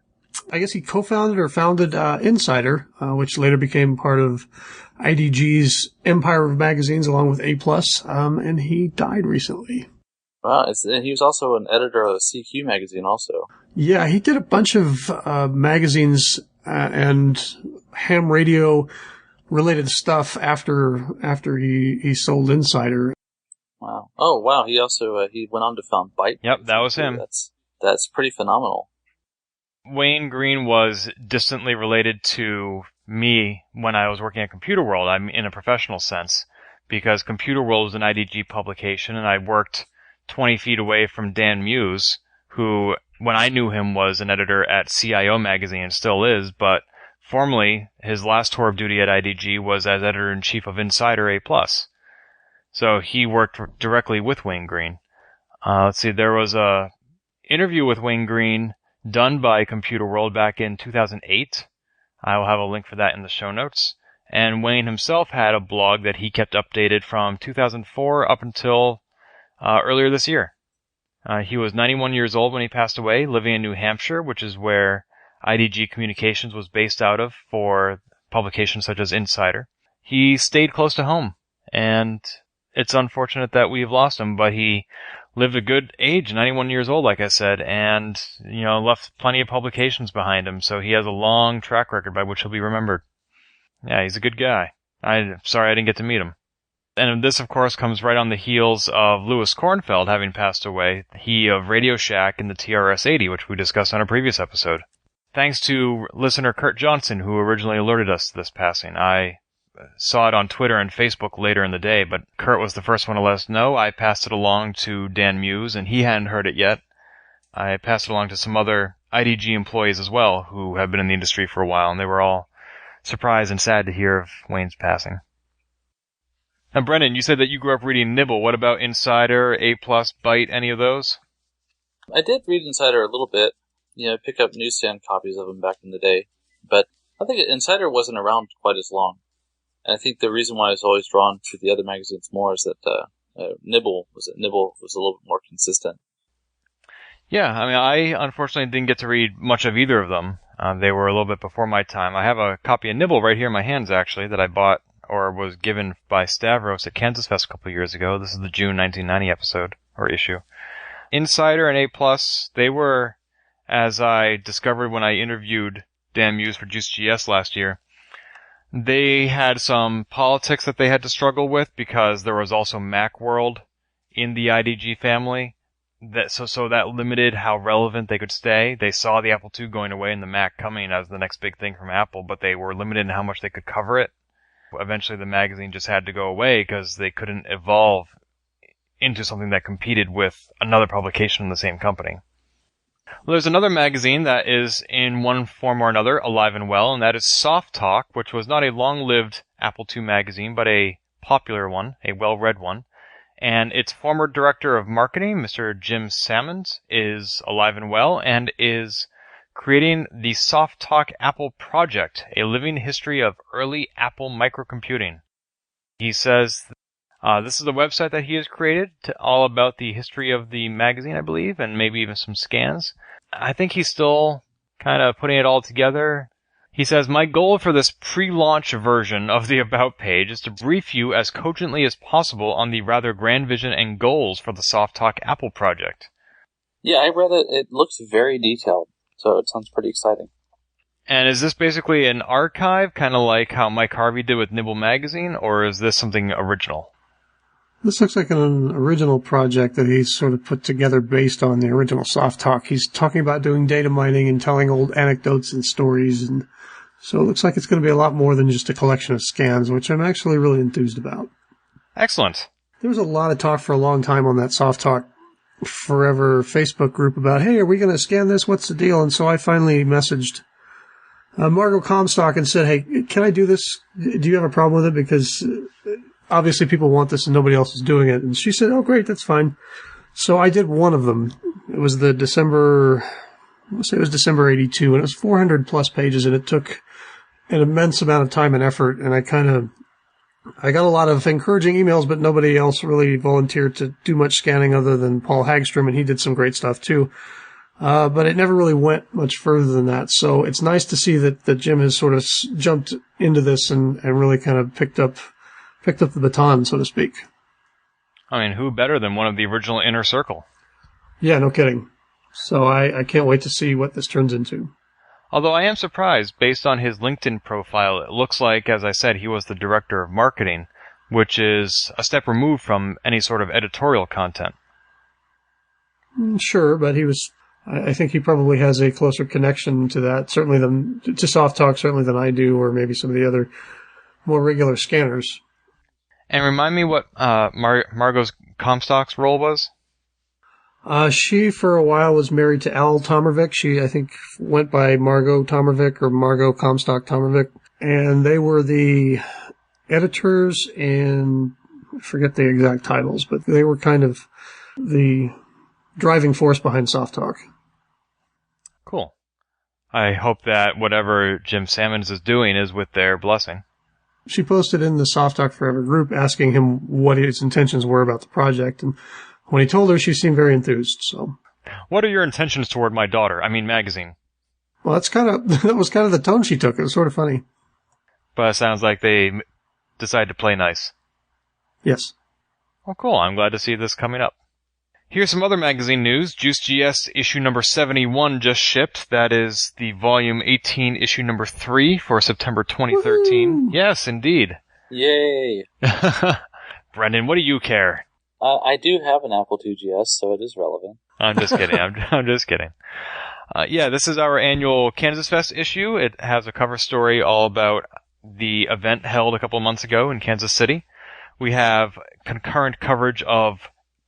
I guess he co-founded or founded InCider, which later became part of IDG's empire of magazines along with A+, and he died recently. Wow, and he was also an editor of CQ magazine also. Yeah, he did a bunch of magazines and ham radio related stuff after he sold InCider. Wow. Oh, wow. He also he went on to found Byte. Yep, that was him. That's pretty phenomenal. Wayne Green was distantly related to me when I was working at Computer World. I'm in a professional sense, because Computer World was an IDG publication, and I worked 20 feet away from Dan Muse, who, when I knew him, was an editor at CIO magazine and still is, but formerly his last tour of duty at IDG was as editor-in-chief of InCider A+. So he worked directly with Wayne Green. Let's see, there was a interview with Wayne Green done by Computer World back in 2008. I will have a link for that in the show notes. And Wayne himself had a blog that he kept updated from 2004 up until earlier this year. He was 91 years old when he passed away, living in New Hampshire, which is where IDG Communications was based out of for publications such as InCider. He stayed close to home, and it's unfortunate that we've lost him, but he lived a good age, 91 years old, like I said, and, left plenty of publications behind him, so he has a long track record by which he'll be remembered. Yeah, he's a good guy. I'm sorry I didn't get to meet him. And this, of course, comes right on the heels of Louis Kornfeld having passed away, he of Radio Shack and the TRS-80, which we discussed on a previous episode. thanks to listener Kurt Johnson, who originally alerted us to this passing. I saw it on Twitter and Facebook later in the day, but Kurt was the first one to let us know. I passed it along to Dan Muse, and he hadn't heard it yet. I passed it along to some other IDG employees as well, who have been in the industry for a while, and they were all surprised and sad to hear of Wayne's passing. Now, Brendan, you said that you grew up reading Nibble. What about InCider, A+, Byte, any of those? I did read InCider a little bit. Pick up newsstand copies of them back in the day. But I think InCider wasn't around quite as long. And I think the reason why I was always drawn to the other magazines more is that Nibble was a little bit more consistent. Yeah, I mean, I unfortunately didn't get to read much of either of them. They were a little bit before my time. I have a copy of Nibble right here in my hands, actually, that I bought or was given by Stavros at Kansas Fest a couple of years ago. This is the June 1990 episode, or issue. InCider and A+, they were, as I discovered when I interviewed Dan Muse for JuiceGS last year, they had some politics that they had to struggle with because there was also Macworld in the IDG family. So that limited how relevant they could stay. They saw the Apple II going away and the Mac coming as the next big thing from Apple, but they were limited in how much they could cover it. Eventually the magazine just had to go away because they couldn't evolve into something that competed with another publication in the same company. Well, there's another magazine that is in one form or another alive and well, and that is Soft Talk, which was not a long-lived Apple II magazine, but a popular one, a well-read one. And its former director of marketing, Mr. Jim Sammons, is alive and well and is creating the Soft Talk Apple Project, a living history of early Apple microcomputing. He says this is a website that he has created all about the history of the magazine, I believe, and maybe even some scans. I think he's still kind of putting it all together. He says, my goal for this pre-launch version of the About page is to brief you as cogently as possible on the rather grand vision and goals for the Soft Talk Apple project. Yeah, I read it. It looks very detailed, so it sounds pretty exciting. And is this basically an archive, kind of like how Mike Harvey did with Nibble Magazine, or is this something original? This looks like an original project that he's sort of put together based on the original Soft Talk. He's talking about doing data mining and telling old anecdotes and stories, and so it looks like it's going to be a lot more than just a collection of scans, which I'm actually really enthused about. Excellent. There was a lot of talk for a long time on that Soft Talk Forever Facebook group about, hey, are we going to scan this? What's the deal? And so I finally messaged Margot Comstock and said, hey, can I do this? Do you have a problem with it? Because obviously people want this and nobody else is doing it. And she said, oh, great, that's fine. So I did one of them. It was the December 82, and it was 400 plus pages, and it took an immense amount of time and effort, and I got a lot of encouraging emails, but nobody else really volunteered to do much scanning other than Paul Hagstrom, and he did some great stuff too. But it never really went much further than that. So it's nice to see that Jim has sort of jumped into this and really kind of picked up the baton, so to speak. I mean, who better than one of the original Inner Circle? Yeah, no kidding. So I can't wait to see what this turns into. Although I am surprised, based on his LinkedIn profile, it looks like, as I said, he was the director of marketing, which is a step removed from any sort of editorial content. Sure, but I think he probably has a closer connection to that, to Soft Talk, certainly than I do, or maybe some of the other more regular scanners. And remind me what Margot Comstock's role was? She, for a while, was married to Al Tomervik. She, I think, went by Margot Tomervik or Margot Comstock Tomervik. And they were the editors and I forget the exact titles, but they were kind of the driving force behind Soft Talk. Cool. I hope that whatever Jim Sammons is doing is with their blessing. She posted in the Soft Talk Forever group asking him what his intentions were about the project, and when he told her, she seemed very enthused. So, what are your intentions toward my daughter? I mean, magazine. Well, that was kind of the tone she took. It was sort of funny. But it sounds like they decided to play nice. Yes. Well, cool. I'm glad to see this coming up. Here's some other magazine news. JuiceGS issue number 71 just shipped. That is the volume 18 issue number 3 for September 2013. Woo-hoo! Yes, indeed. Yay! Brendan, what do you care? I do have an Apple II GS, so it is relevant. I'm just kidding. I'm just kidding. Yeah, this is our annual Kansas Fest issue. It has a cover story all about the event held a couple of months ago in Kansas City. We have concurrent coverage of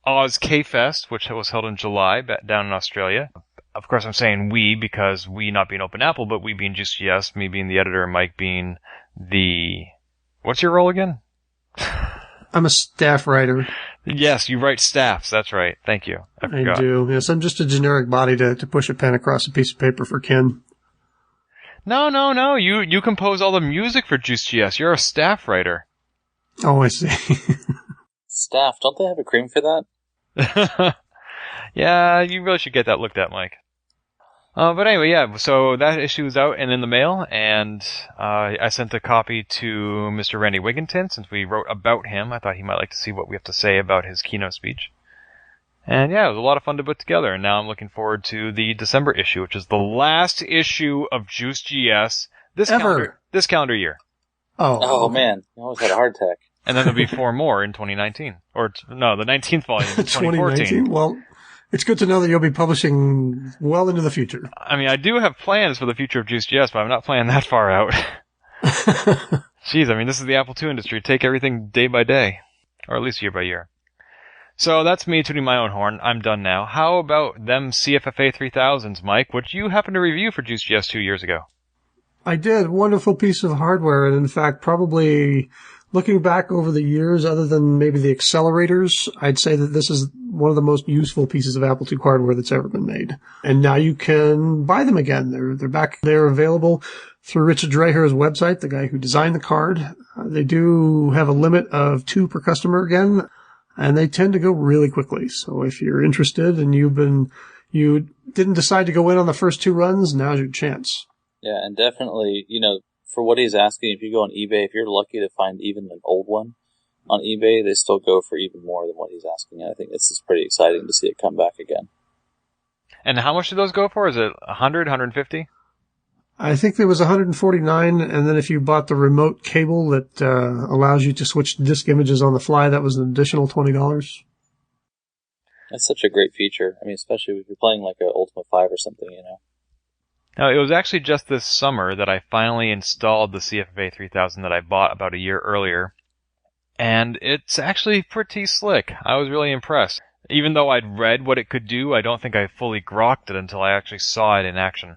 Oz K-Fest, which was held in July down in Australia. Of course, I'm saying we because we not being Open Apple, but we being JuiceGS, me being the editor, and Mike being the... What's your role again? I'm a staff writer. Yes, you write staffs. That's right. Thank you. I do. Yes, I'm just a generic body to push a pen across a piece of paper for Ken. No. You compose all the music for JuiceGS. You're a staff writer. Oh, I see. Staff, don't they have a cream for that? Yeah, you really should get that looked at, Mike. But anyway, yeah, so that issue is out and in the mail, and I sent a copy to Mr. Randy Wigginton, since we wrote about him. I thought he might like to see what we have to say about his keynote speech. And yeah, it was a lot of fun to put together, and now I'm looking forward to the December issue, which is the last issue of JuiceGS this calendar year. Oh man, I almost had a heart attack. And then there'll be 4 more in 2019. Or, no, the 19th volume in 2014. Well, it's good to know that you'll be publishing well into the future. I mean, I do have plans for the future of JuiceGS, but I'm not planning that far out. Jeez, I mean, this is the Apple II industry. Take everything day by day. Or at least year by year. So that's me tooting my own horn. I'm done now. How about them CFFA 3000s, Mike? What did you happen to review for JuiceGS 2 years ago? I did. Wonderful piece of hardware. And in fact, probably looking back over the years, other than maybe the accelerators, I'd say that this is one of the most useful pieces of Apple II hardware that's ever been made. And now you can buy them again. They're back. They're available through Richard Dreher's website, the guy who designed the card. They do have a limit of 2 per customer again, and they tend to go really quickly. So if you're interested and you didn't decide to go in on the first 2 runs, now's your chance. Yeah, and definitely, for what he's asking, if you go on eBay, if you're lucky to find even an old one on eBay, they still go for even more than what he's asking. And I think this is pretty exciting to see it come back again. And how much do those go for? Is it 100, 150? I think there was 149, and then if you bought the remote cable that allows you to switch disk images on the fly, that was an additional $20. That's such a great feature. I mean, especially if you're playing like an Ultima 5 or something, Now, it was actually just this summer that I finally installed the CFFA 3000 that I bought about a year earlier. And it's actually pretty slick. I was really impressed. Even though I'd read what it could do, I don't think I fully grokked it until I actually saw it in action.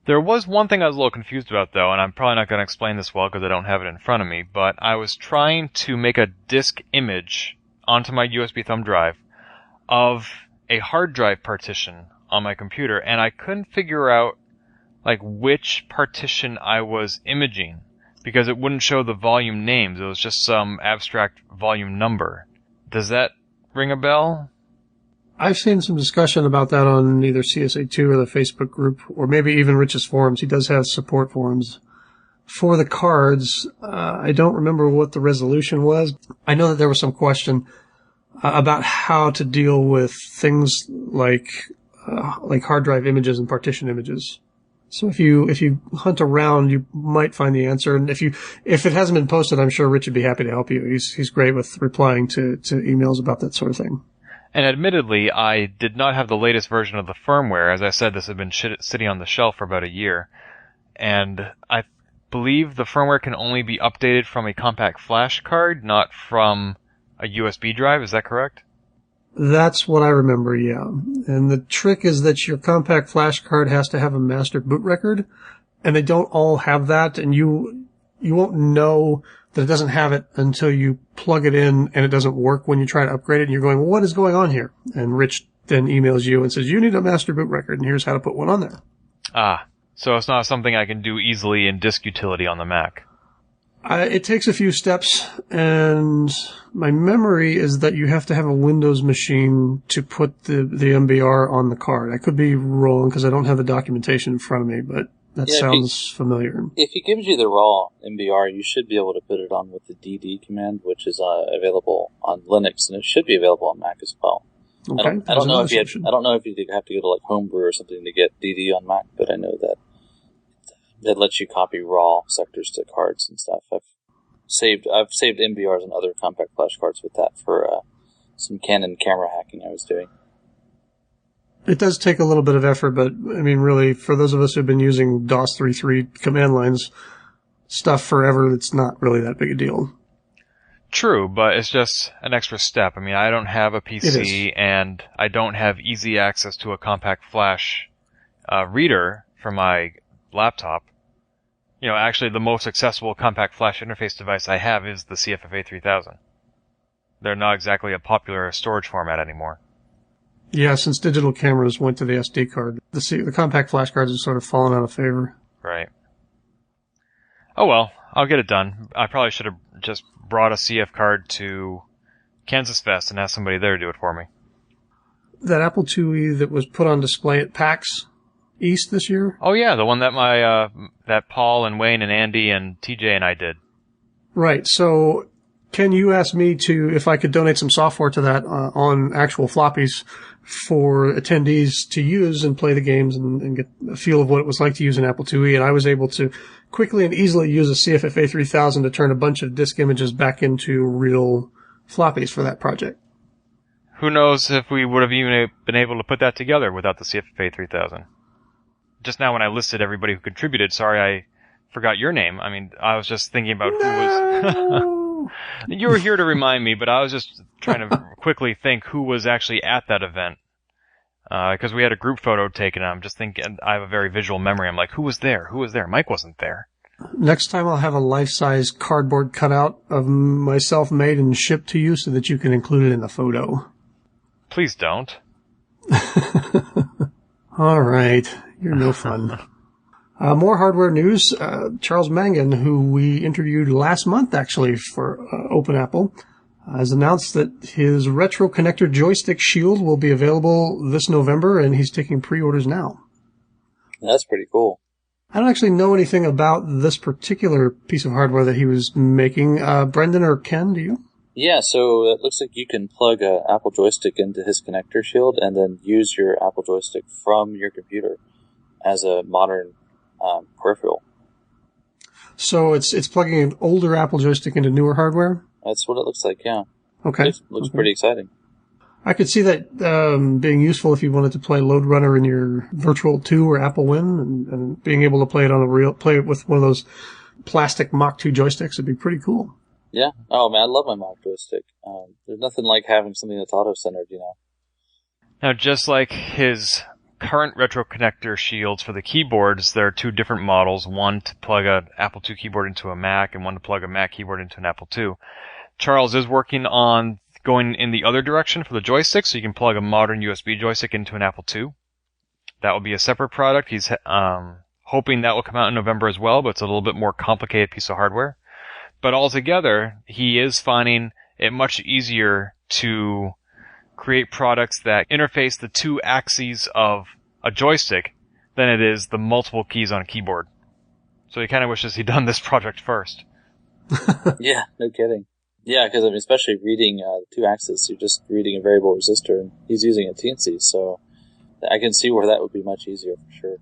There was one thing I was a little confused about, though, and I'm probably not going to explain this well because I don't have it in front of me, but I was trying to make a disk image onto my USB thumb drive of a hard drive partition on my computer, and I couldn't figure out which partition I was imaging, because it wouldn't show the volume names. It was just some abstract volume number. Does that ring a bell? I've seen some discussion about that on either CSA2 or the Facebook group, or maybe even Rich's forums. He does have support forums. For the cards, I don't remember what the resolution was. I know that there was some question about how to deal with things like hard drive images and partition images. So if you hunt around, you might find the answer. And if it hasn't been posted, I'm sure Rich would be happy to help you. He's great with replying to emails about that sort of thing. And admittedly, I did not have the latest version of the firmware. As I said, this had been sitting on the shelf for about a year. And I believe the firmware can only be updated from a compact flash card, not from a USB drive. Is that correct? That's what I remember, yeah. And the trick is that your compact flash card has to have a master boot record, and they don't all have that, and you won't know that it doesn't have it until you plug it in and it doesn't work when you try to upgrade it, and you're going, well, what is going on here? And Rich then emails you and says, you need a master boot record, and here's how to put one on there. Ah, so it's not something I can do easily in disk utility on the Mac. It takes a few steps, and my memory is that you have to have a Windows machine to put the MBR on the card. I could be wrong because I don't have the documentation in front of me, but that sounds familiar. If he gives you the raw MBR, you should be able to put it on with the DD command, which is available on Linux, and it should be available on Mac as well. Okay. I don't know if you have to go to Homebrew or something to get DD on Mac, but I know that it lets you copy raw sectors to cards and stuff. I've saved MBRs on other compact flash cards with that for some Canon camera hacking I was doing. It does take a little bit of effort, but I mean, really, for those of us who've been using DOS 3.3 command lines stuff forever, it's not really that big a deal. True, but it's just an extra step. I mean, I don't have a PC, and I don't have easy access to a compact flash reader for my laptop. You know, actually, the most accessible compact flash interface device I have is the CFFA 3000. They're not exactly a popular storage format anymore. Yeah, since digital cameras went to the SD card, the compact flash cards have sort of fallen out of favor. Right. Oh well, I'll get it done. I probably should have just brought a CF card to Kansas Fest and asked somebody there to do it for me. That Apple IIe that was put on display at PAX East this year? Oh yeah, the one that that Paul and Wayne and Andy and TJ and I did. Right. So, Ken, you asked me if I could donate some software to that on actual floppies for attendees to use and play the games and get a feel of what it was like to use an Apple IIe. And I was able to quickly and easily use a CFFA 3000 to turn a bunch of disk images back into real floppies for that project. Who knows if we would have even been able to put that together without the CFFA 3000. Just now when I listed everybody who contributed, sorry I forgot your name. I mean, I was just thinking about who was... You were here to remind me, but I was just trying to quickly think who was actually at that event. Because we had a group photo taken, and I'm just thinking, I have a very visual memory. I'm like, who was there? Who was there? Mike wasn't there. Next time I'll have a life-size cardboard cutout of myself made and shipped to you so that you can include it in the photo. Please don't. All right. You're no fun. More hardware news. Charles Mangan, who we interviewed last month, actually, for Open Apple, has announced that his retro connector joystick shield will be available this November, and he's taking pre-orders now. That's pretty cool. I don't actually know anything about this particular piece of hardware that he was making. Brendan or Ken, do you? Yeah, so it looks like you can plug an Apple joystick into his connector shield and then use your Apple joystick from your computer as a modern peripheral. So it's plugging an older Apple joystick into newer hardware? That's what it looks like, yeah. Okay. It looks pretty exciting. I could see that being useful if you wanted to play Load Runner in your Virtual 2 or Apple Win, and being able to play it with one of those plastic Mach 2 joysticks would be pretty cool. Yeah. Oh man, I love my Mach joystick. There's nothing like having something that's auto-centered, you know. Now, just like his current retro connector shields for the keyboards, there are two different models, one to plug an Apple II keyboard into a Mac and one to plug a Mac keyboard into an Apple II. Charles is working on going in the other direction for the joystick, so you can plug a modern USB joystick into an Apple II. That will be a separate product. He's hoping that will come out in November as well, but it's a little bit more complicated piece of hardware. But altogether, he is finding it much easier to create products that interface the two axes of a joystick than it is the multiple keys on a keyboard. So he kind of wishes he'd done this project first. Yeah, no kidding. Yeah, because I mean, especially reading two axes, you're just reading a variable resistor, and he's using a TNC, so I can see where that would be much easier for sure.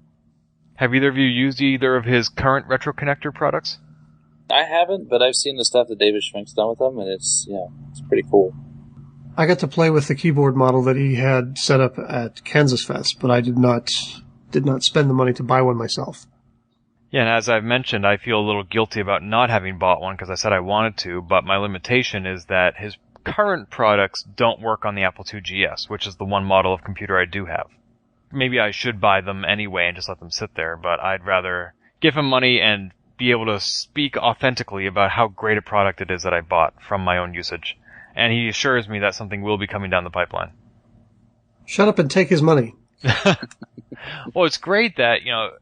Have either of you used either of his current retro connector products? I haven't, but I've seen the stuff that David Schmink's done with them, and it's pretty cool. I got to play with the keyboard model that he had set up at Kansas Fest, but I did not spend the money to buy one myself. Yeah, and as I've mentioned, I feel a little guilty about not having bought one because I said I wanted to, but my limitation is that his current products don't work on the Apple II GS, which is the one model of computer I do have. Maybe I should buy them anyway and just let them sit there, but I'd rather give him money and be able to speak authentically about how great a product it is that I bought from my own usage. And he assures me that something will be coming down the pipeline. Shut up and take his money. Well, it's great that,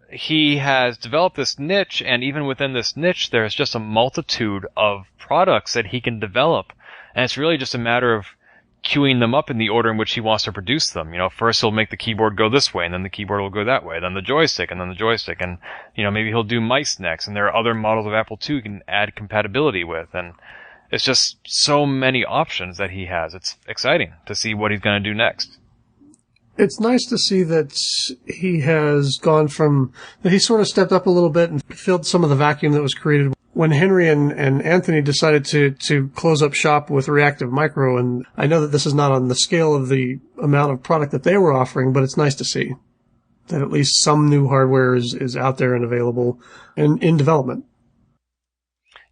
he has developed this niche, and even within this niche, there's just a multitude of products that he can develop. And it's really just a matter of queuing them up in the order in which he wants to produce them. First he'll make the keyboard go this way, and then the keyboard will go that way, then the joystick, and then the joystick, and, maybe he'll do mice next, and there are other models of Apple II he can add compatibility with, and it's just so many options that he has. It's exciting to see what he's going to do next. It's nice to see that he has he sort of stepped up a little bit and filled some of the vacuum that was created when Henry and Anthony decided to close up shop with Reactive Micro. And I know that this is not on the scale of the amount of product that they were offering, but it's nice to see that at least some new hardware is out there and available and in development.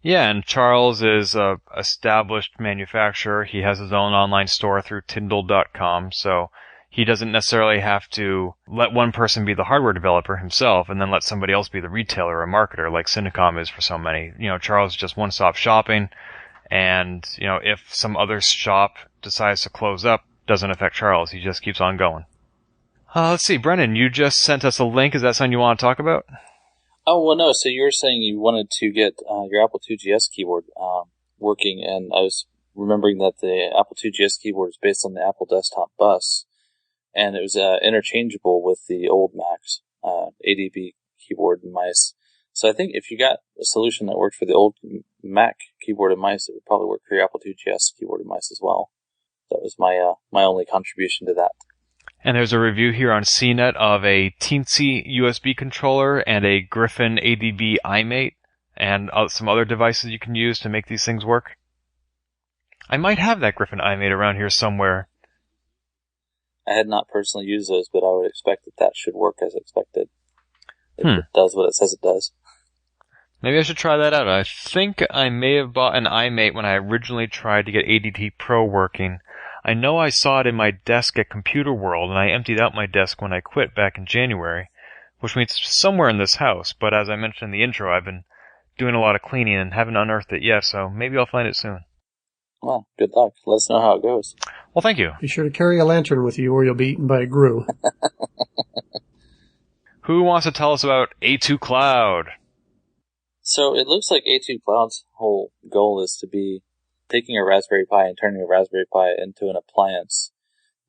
Yeah, and Charles is a established manufacturer. He has his own online store through Tyndall.com, so he doesn't necessarily have to let one person be the hardware developer himself and then let somebody else be the retailer or marketer like Syndicom is for so many. Charles is just one-stop shopping, and, if some other shop decides to close up, doesn't affect Charles. He just keeps on going. Let's see, Brennan, you just sent us a link. Is that something you want to talk about? Oh, well, no. So you were saying you wanted to get your Apple IIGS keyboard working, and I was remembering that the Apple IIGS keyboard is based on the Apple Desktop Bus, and it was interchangeable with the old Macs, ADB keyboard and mice. So I think if you got a solution that worked for the old Mac keyboard and mice, it would probably work for your Apple IIGS keyboard and mice as well. That was my only contribution to that. And there's a review here on CNET of a Teensy USB controller and a Griffin ADB iMate and some other devices you can use to make these things work. I might have that Griffin iMate around here somewhere. I had not personally used those, but I would expect that should work as expected. If it does what it says it does. Maybe I should try that out. I think I may have bought an iMate when I originally tried to get ADT Pro working. I know I saw it in my desk at Computer World, and I emptied out my desk when I quit back in January, which means somewhere in this house, but as I mentioned in the intro, I've been doing a lot of cleaning and haven't unearthed it yet, so maybe I'll find it soon. Well, good luck. Let us know how it goes. Well, thank you. Be sure to carry a lantern with you or you'll be eaten by a grue. Who wants to tell us about A2 Cloud? So it looks like A2 Cloud's whole goal is to be taking a Raspberry Pi and turning a Raspberry Pi into an appliance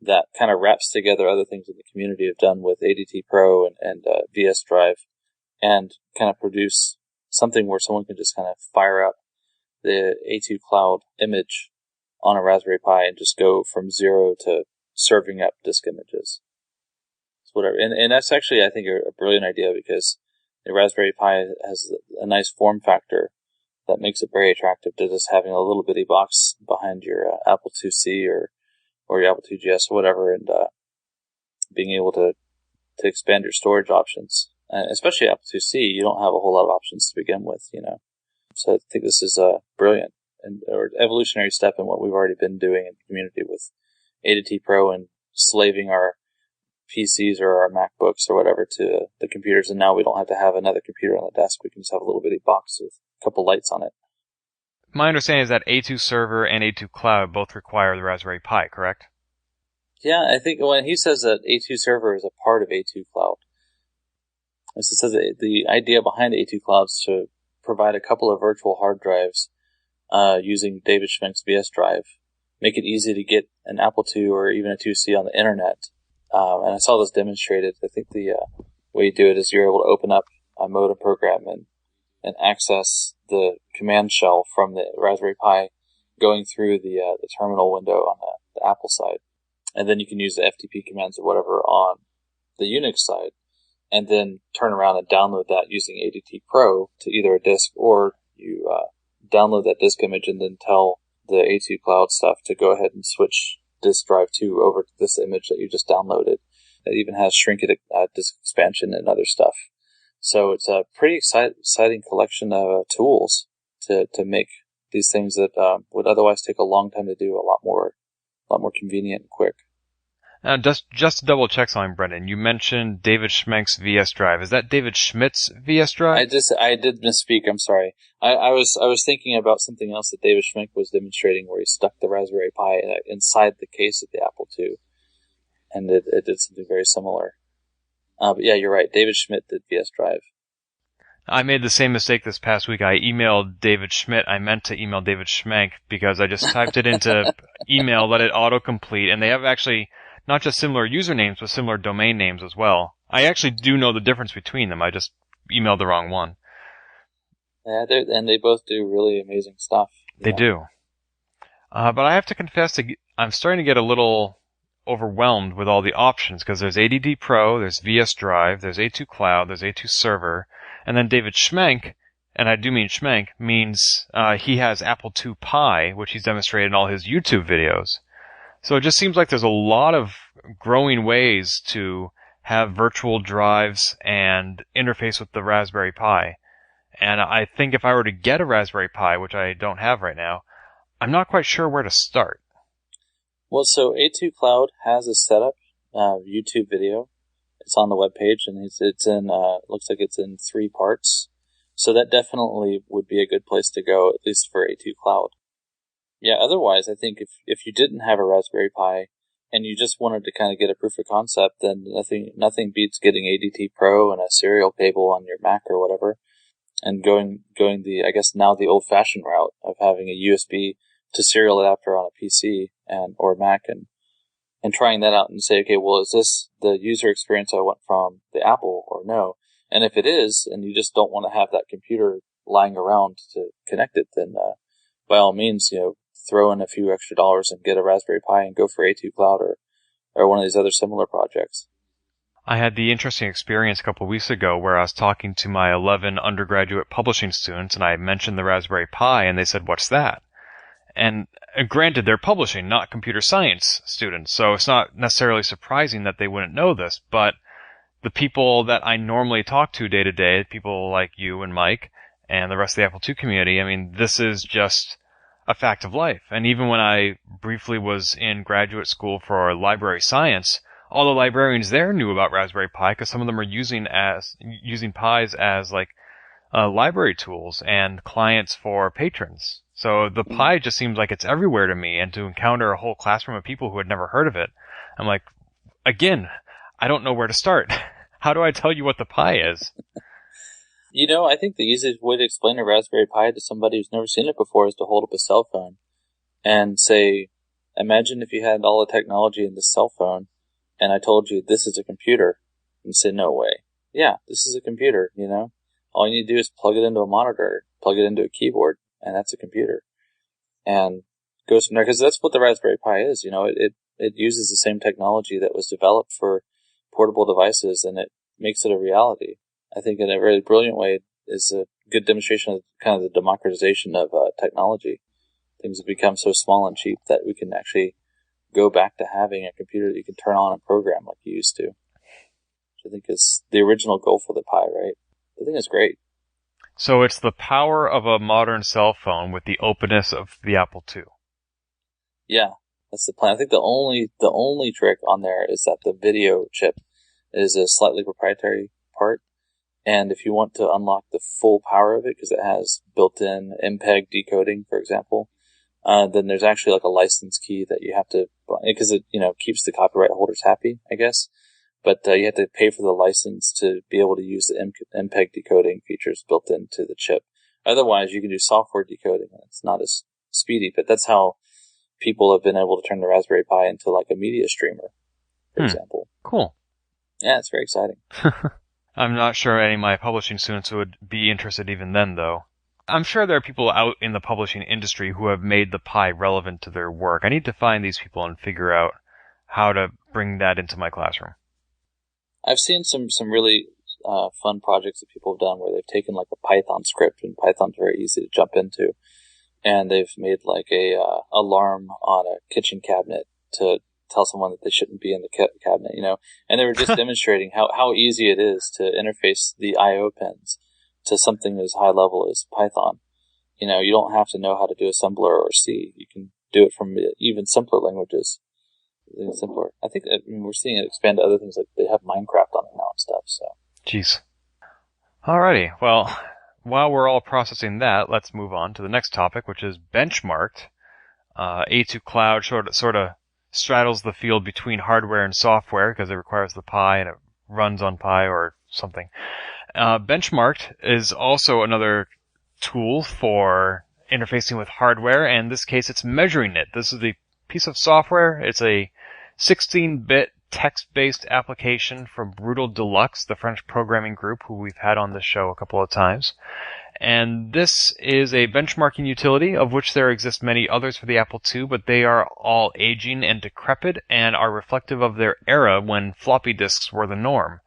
that kind of wraps together other things in the community have done with ADT Pro and VS Drive, and kind of produce something where someone can just kind of fire up the A2 Cloud image on a Raspberry Pi and just go from zero to serving up disk images. It's whatever. And that's actually, I think, a brilliant idea, because the Raspberry Pi has a nice form factor that makes it very attractive to just having a little bitty box behind your Apple IIc or your Apple IIGS or whatever, and being able to expand your storage options. Especially Apple IIc, you don't have a whole lot of options to begin with, So I think this is brilliant or evolutionary step in what we've already been doing in the community with ADT Pro and slaving our PCs or our MacBooks or whatever to the computers, and now we don't have to have another computer on the desk. We can just have a little bitty box with a couple lights on it. My understanding is that A2 Server and A2 Cloud both require the Raspberry Pi, correct? Yeah, I think when he says that A2 Server is a part of A2 Cloud, it says that the idea behind A2 Cloud is to provide a couple of virtual hard drives using David Schmenk's VS Drive, make it easy to get an Apple II or even a IIc on the internet. And I saw this demonstrated. I think the way you do it is you're able to open up a modem program and access the command shell from the Raspberry Pi going through the terminal window on the Apple side. And then you can use the FTP commands or whatever on the Unix side, and then turn around and download that using ADT Pro to either a disk, or you download that disk image and then tell the A2 Cloud stuff to go ahead and switch disk drive 2 over to this image that you just downloaded. It even has shrinked disk expansion and other stuff. So it's a pretty exciting collection of tools to make these things that would otherwise take a long time to do a lot more convenient and quick. Now, just to double check something, Brendan, you mentioned David Schmenk's VS Drive. Is that David Schmidt's VS Drive? I did misspeak. I'm sorry. I was thinking about something else that David Schmenk was demonstrating, where he stuck the Raspberry Pi inside the case of the Apple II, and it did something very similar. But yeah, you're right. David Schmidt did VS Drive. I made the same mistake this past week. I emailed David Schmidt. I meant to email David Schmenk because I just typed it into email, let it autocomplete, and they have actually not just similar usernames, but similar domain names as well. I actually do know the difference between them. I just emailed the wrong one. Yeah, and they both do really amazing stuff. They do. But I have to confess, I'm starting to get a little overwhelmed with all the options, because there's ADT Pro, there's VS Drive, there's A2 Cloud, there's A2 Server, and then David Schmenk, and I do mean Schmenk, means he has Apple II Pi, which he's demonstrated in all his YouTube videos. So it just seems like there's a lot of growing ways to have virtual drives and interface with the Raspberry Pi. And I think if I were to get a Raspberry Pi, which I don't have right now, I'm not quite sure where to start. Well, so A2 Cloud has a setup YouTube video. It's on the webpage, and it's in looks like it's in 3 parts. So that definitely would be a good place to go, at least for A2 Cloud. Yeah, otherwise, I think if you didn't have a Raspberry Pi and you just wanted to kind of get a proof of concept, then nothing beats getting ADT Pro and a serial cable on your Mac or whatever, and going the, I guess now the old-fashioned route of having a USB to serial adapter on a PC or Mac and trying that out and say, okay, well, is this the user experience I want from the Apple or no? And if it is, and you just don't want to have that computer lying around to connect it, then by all means, throw in a few extra dollars and get a Raspberry Pi and go for A2 Cloud or one of these other similar projects. I had the interesting experience a couple of weeks ago where I was talking to my 11 undergraduate publishing students, and I mentioned the Raspberry Pi, and they said, "What's that?" And granted, they're publishing, not computer science students, so it's not necessarily surprising that they wouldn't know this, but the people that I normally talk to day to day, people like you and Mike and the rest of the Apple II community, I mean, this is just a fact of life. And even when I briefly was in graduate school for library science, all the librarians there knew about Raspberry Pi because some of them are using Pis as like library tools and clients for patrons. So the Pi just seems like it's everywhere to me, and to encounter a whole classroom of people who had never heard of it, I'm like, again, I don't know where to start. How do I tell you what the Pi is? I think the easiest way to explain a Raspberry Pi to somebody who's never seen it before is to hold up a cell phone and say, imagine if you had all the technology in this cell phone and I told you this is a computer. And you said, no way. Yeah, this is a computer, All you need to do is plug it into a monitor, plug it into a keyboard, and that's a computer. And goes from there, because that's what the Raspberry Pi is, It uses the same technology that was developed for portable devices, and it makes it a reality. I think in a really brilliant way is a good demonstration of kind of the democratization of technology. Things have become so small and cheap that we can actually go back to having a computer that you can turn on and program like you used to. Which I think is the original goal for the Pi, right? I think it's great. So it's the power of a modern cell phone with the openness of the Apple II. Yeah, that's the plan. I think the only trick on there is that the video chip is a slightly proprietary part. And if you want to unlock the full power of it, because it has built-in MPEG decoding, for example, then there's actually like a license key that you have to, because it, keeps the copyright holders happy, I guess. But you have to pay for the license to be able to use the MPEG decoding features built into the chip. Otherwise, you can do software decoding, and it's not as speedy. But that's how people have been able to turn the Raspberry Pi into like a media streamer, for example. Cool. Yeah, it's very exciting. I'm not sure any of my publishing students would be interested even then, though. I'm sure there are people out in the publishing industry who have made the Pi relevant to their work. I need to find these people and figure out how to bring that into my classroom. I've seen some really fun projects that people have done where they've taken like a Python script, and Python's very easy to jump into, and they've made like a alarm on a kitchen cabinet to tell someone that they shouldn't be in the cabinet, and they were just demonstrating how easy it is to interface the I/O pins to something as high level as Python. You don't have to know how to do assembler or C. You can do it from even simpler languages. Simpler. I think we're seeing it expand to other things, like they have Minecraft on it now and stuff. So. Jeez. Alrighty. Well, while we're all processing that, let's move on to the next topic, which is benchmarked. A2 Cloud sort of straddles the field between hardware and software because it requires the Pi and it runs on Pi or something. Benchmarked is also another tool for interfacing with hardware, and in this case it's measuring it. This is the piece of software. It's a 16-bit text-based application from Brutal Deluxe, the French programming group who we've had on this show a couple of times. And this is a benchmarking utility, of which there exist many others for the Apple II, but they are all aging and decrepit and are reflective of their era when floppy disks were the norm.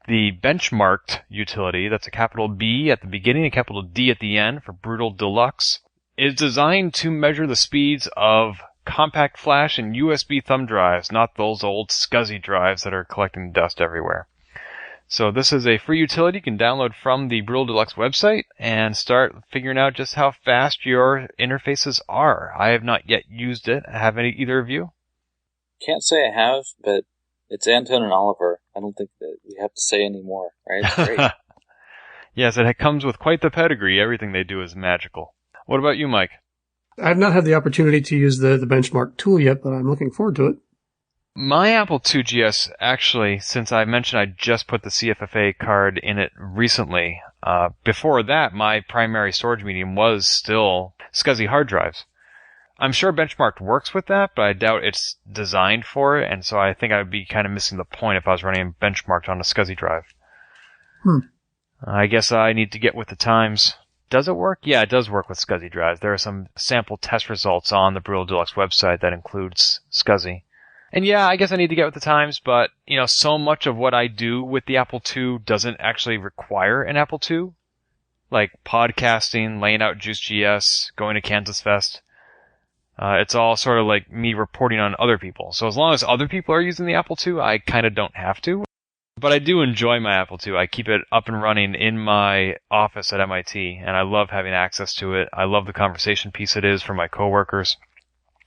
The benchmarked utility, that's a capital B at the beginning, a capital D at the end for Brutal Deluxe, is designed to measure the speeds of compact flash and USB thumb drives, not those old SCSI drives that are collecting dust everywhere. So this is a free utility you can download from the Brule Deluxe website and start figuring out just how fast your interfaces are. I have not yet used it. Have either of you? Can't say I have, but it's Anton and Oliver. I don't think that we have to say any more, right? It's great. Yes, it comes with quite the pedigree. Everything they do is magical. What about you, Mike? I've not had the opportunity to use the benchmark tool yet, but I'm looking forward to it. My Apple IIGS, actually, since I mentioned I just put the CFFA card in it recently, before that, my primary storage medium was still SCSI hard drives. I'm sure Benchmarked works with that, but I doubt it's designed for it, and so I think I would be kind of missing the point if I was running Benchmarked on a SCSI drive. I guess I need to get with the times. Does it work? Yeah, it does work with SCSI drives. There are some sample test results on the Brule Deluxe website that includes SCSI. And yeah, I guess I need to get with the times, but, so much of what I do with the Apple II doesn't actually require an Apple II. Like podcasting, laying out JuiceGS, going to Kansas Fest. It's all sort of like me reporting on other people. So as long as other people are using the Apple II, I kind of don't have to. But I do enjoy my Apple II. I keep it up and running in my office at MIT, and I love having access to it. I love the conversation piece it is for my coworkers.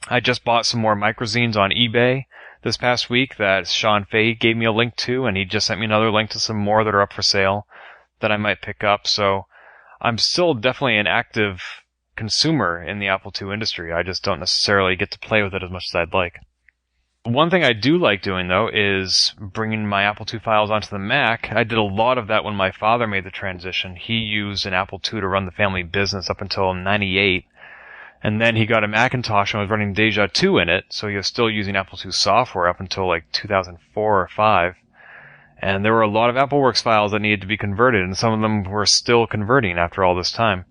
I just bought some more microzines on eBay this past week that Sean Fay gave me a link to, and he just sent me another link to some more that are up for sale that I might pick up. So I'm still definitely an active consumer in the Apple II industry. I just don't necessarily get to play with it as much as I'd like. One thing I do like doing, though, is bringing my Apple II files onto the Mac. I did a lot of that when my father made the transition. He used an Apple II to run the family business up until '98. And then he got a Macintosh and was running Deja 2 in it, so he was still using Apple II software up until like 2004 or 5. And there were a lot of AppleWorks files that needed to be converted, and some of them were still converting after all this time.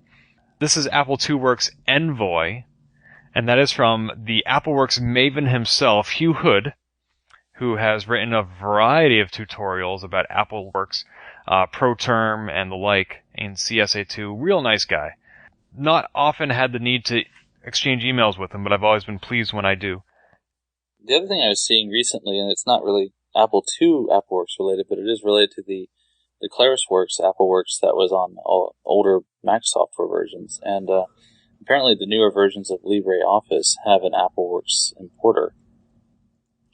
This is AppleIIWorks Envoy, and that is from the AppleWorks maven himself, Hugh Hood, who has written a variety of tutorials about AppleWorks, ProTerm and the like in CSA2. Real nice guy. Not often had the need to exchange emails with him, but I've always been pleased when I do. The other thing I was seeing recently, and it's not really Apple II AppleWorks related, but it is related to the ClarisWorks AppleWorks that was on all older Mac software versions. And apparently the newer versions of LibreOffice have an AppleWorks importer.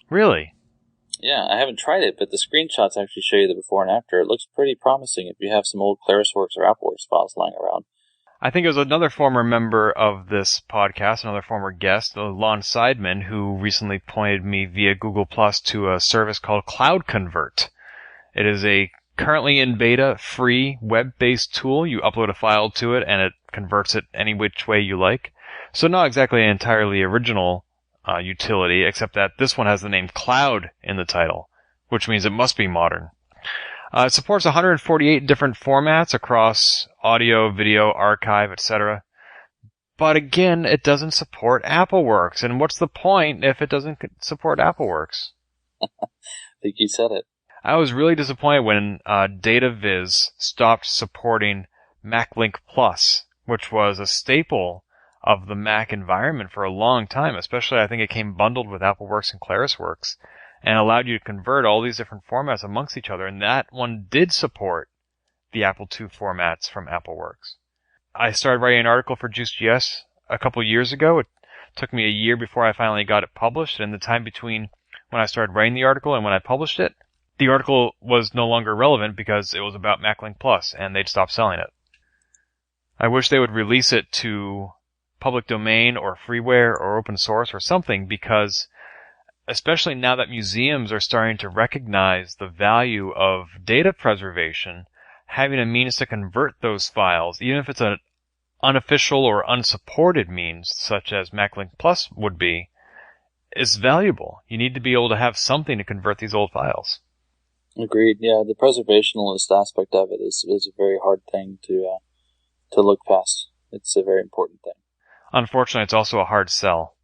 Really? Yeah, I haven't tried it, but the screenshots actually show you the before and after. It looks pretty promising if you have some old ClarisWorks or AppleWorks files lying around. I think it was another former member of this podcast, another former guest, Lon Seidman, who recently pointed me via Google Plus to a service called Cloud Convert. It is a currently in beta, free, web-based tool. You upload a file to it, and it converts it any which way you like. So not exactly an entirely original utility, except that this one has the name Cloud in the title, which means it must be modern. It supports 148 different formats across audio, video, archive, etc. But again, it doesn't support AppleWorks. And what's the point if it doesn't support AppleWorks? I think you said it. I was really disappointed when DataViz stopped supporting MacLink Plus, which was a staple of the Mac environment for a long time. Especially, I think it came bundled with AppleWorks and ClarisWorks, and allowed you to convert all these different formats amongst each other, and that one did support the Apple II formats from AppleWorks. I started writing an article for JuiceGS a couple years ago. It took me a year before I finally got it published, and the time between when I started writing the article and when I published it, the article was no longer relevant because it was about MacLink Plus, and they'd stopped selling it. I wish they would release it to public domain or freeware or open source or something, because especially now that museums are starting to recognize the value of data preservation, having a means to convert those files, even if it's an unofficial or unsupported means, such as MacLink Plus would be, is valuable. You need to be able to have something to convert these old files. Agreed. Yeah, the preservationalist aspect of it is a very hard thing to look past. It's a very important thing. Unfortunately, it's also a hard sell.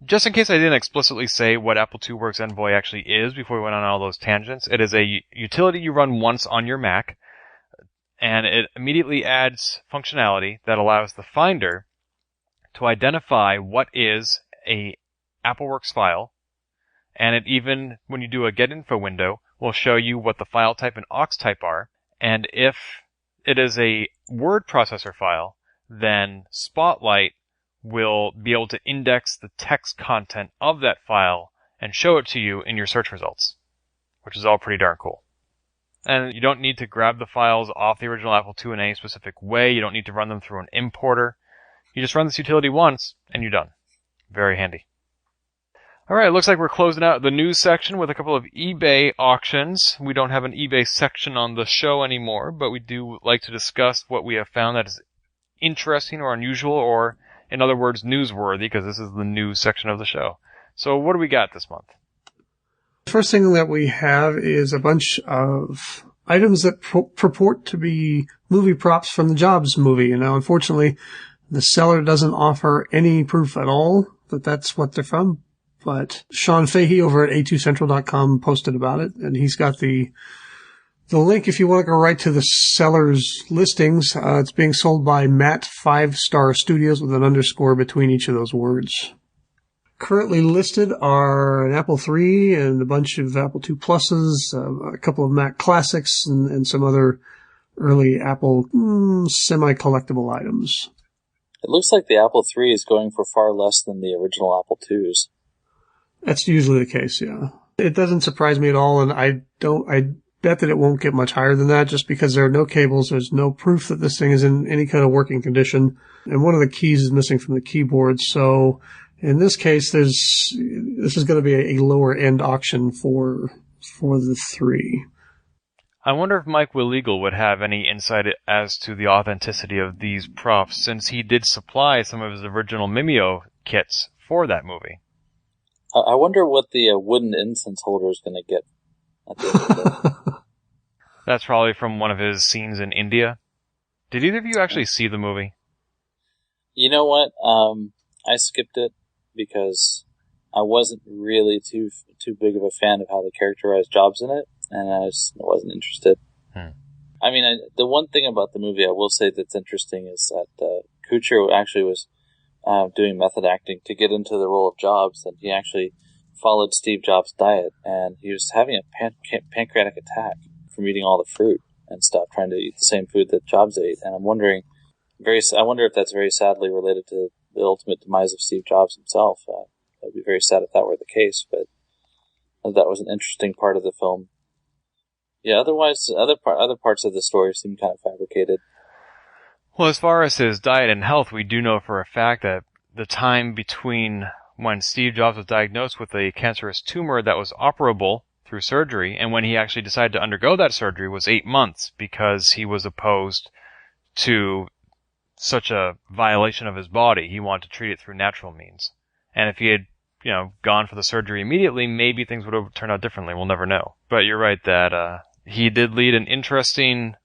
Just in case I didn't explicitly say what AppleIIWorks Envoy actually is before we went on all those tangents, it is a utility you run once on your Mac, and it immediately adds functionality that allows the Finder to identify what is a AppleWorks file, and it even, when you do a get info window, will show you what the file type and aux type are, and if it is a word processor file, then Spotlight will be able to index the text content of that file and show it to you in your search results, which is all pretty darn cool. And you don't need to grab the files off the original Apple II in any specific way. You don't need to run them through an importer. You just run this utility once, and you're done. Very handy. Alright, it looks like we're closing out the news section with a couple of eBay auctions. We don't have an eBay section on the show anymore, but we do like to discuss what we have found that is interesting or unusual, or, in other words, newsworthy, because this is the news section of the show. So what do we got this month? The first thing that we have is a bunch of items that purport to be movie props from the Jobs movie. Now, unfortunately, the seller doesn't offer any proof at all that that's what they're from. But Sean Fahey over at a2central.com posted about it, and he's got the link if you want to go right to the seller's listings. It's being sold by Matt 5-Star Studios with an underscore between each of those words. Currently listed are an Apple III and a bunch of Apple II Pluses, a couple of Mac Classics, and some other early Apple semi-collectible items. It looks like the Apple III is going for far less than the original Apple IIs. That's usually the case, yeah. It doesn't surprise me at all, and I bet that it won't get much higher than that just because there are no cables. There's no proof that this thing is in any kind of working condition, and one of the keys is missing from the keyboard, so in this case, this is going to be a lower end auction for the 3. I wonder if Mike Willegal would have any insight as to the authenticity of these props, since he did supply some of his original Mimeo kits for that movie. I wonder what the wooden incense holder is going to get at the end of the day. That's probably from one of his scenes in India. Did either of you actually see the movie? You know what? I skipped it because I wasn't really too big of a fan of how they characterized Jobs in it, and I just wasn't interested. I mean, the one thing about the movie I will say that's interesting is that Kuchar actually was doing method acting to get into the role of Jobs, and he actually followed Steve Jobs' diet, and he was having a pancreatic attack from eating all the fruit and stuff, trying to eat the same food that Jobs ate. And I'm wondering, I wonder if that's very sadly related to the ultimate demise of Steve Jobs himself. I'd be very sad if that were the case, but that was an interesting part of the film. Yeah, otherwise, other parts of the story seem kind of fabricated. Well, as far as his diet and health, we do know for a fact that the time between when Steve Jobs was diagnosed with a cancerous tumor that was operable through surgery and when he actually decided to undergo that surgery was 8 months, because he was opposed to such a violation of his body. He wanted to treat it through natural means. And if he had, gone for the surgery immediately, maybe things would have turned out differently. We'll never know. But you're right that he did lead an interesting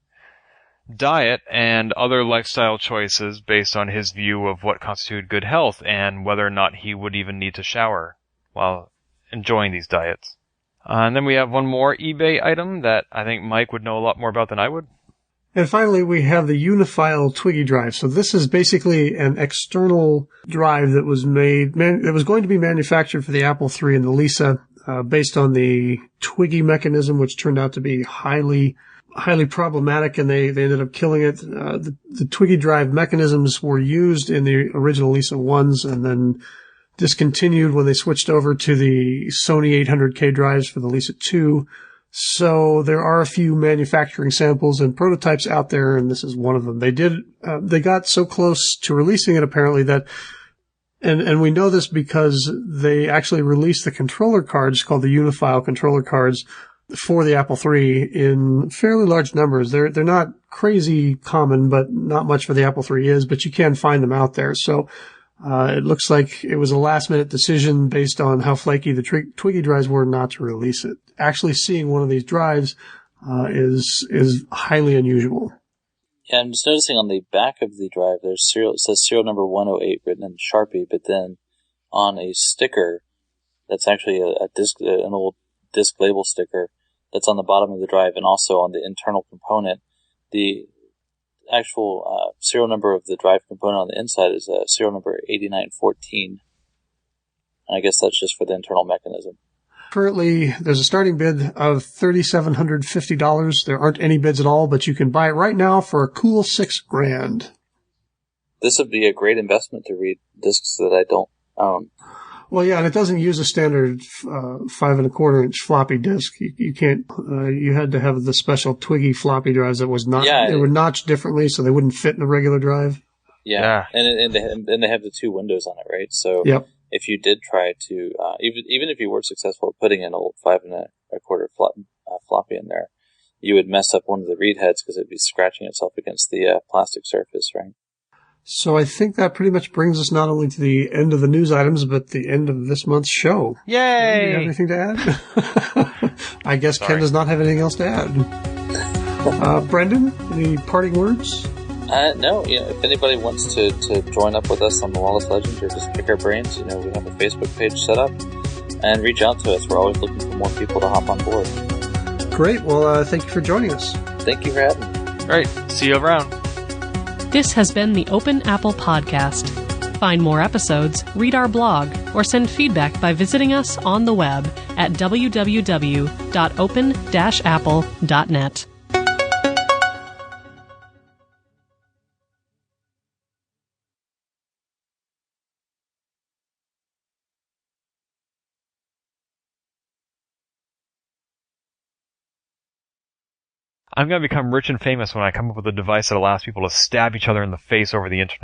diet and other lifestyle choices based on his view of what constituted good health and whether or not he would even need to shower while enjoying these diets. And then we have one more eBay item that I think Mike would know a lot more about than I would. And finally, we have the Unifile Twiggy drive. So this is basically an external drive that was that was going to be manufactured for the Apple III and the Lisa, based on the Twiggy mechanism, which turned out to be highly problematic, and they ended up killing it. The Twiggy drive mechanisms were used in the original Lisa 1s and then discontinued when they switched over to the Sony 800K drives for the Lisa 2. So there are a few manufacturing samples and prototypes out there, and this is one of them. They got so close to releasing it apparently that, and we know this because they actually released the controller cards called the Unifile controller cards for the Apple III in fairly large numbers. They're not crazy common, but not much for the Apple III is, but you can find them out there. So it looks like it was a last-minute decision based on how flaky the Twiggy drives were not to release it. Actually seeing one of these drives is highly unusual. Yeah, I'm just noticing on the back of the drive, it says serial number 108 written in Sharpie, but then on a sticker that's actually an old disc label sticker that's on the bottom of the drive, and also on the internal component, the actual serial number of the drive component on the inside is serial number 8914. I guess that's just for the internal mechanism. Currently, there's a starting bid of $3,750. There aren't any bids at all, but you can buy it right now for a cool $6,000. This would be a great investment to read discs that I don't own. Well, yeah, and it doesn't use a standard 5.25-inch floppy disk. You can't. You had to have the special Twiggy floppy drives that was not. Yeah, they were notched differently, so they wouldn't fit in a regular drive. Yeah. And they have the two windows on it, right? So yep. If you did try to, even if you were successful at putting an old 5.25 floppy in there, you would mess up one of the read heads because it'd be scratching itself against the plastic surface, right? So I think that pretty much brings us not only to the end of the news items, but the end of this month's show. Yay! Do you have anything to add? I guess Ken does not have anything else to add. Brendan, any parting words? No, if anybody wants to join up with us on the Lawless Legends or just pick our brains, we have a Facebook page set up, and reach out to us. We're always looking for more people to hop on board. Great. Well, thank you for joining us. Thank you for having me. All right. See you around. This has been the Open Apple Podcast. Find more episodes, read our blog, or send feedback by visiting us on the web at www.open-apple.net. I'm going to become rich and famous when I come up with a device that allows people to stab each other in the face over the internet.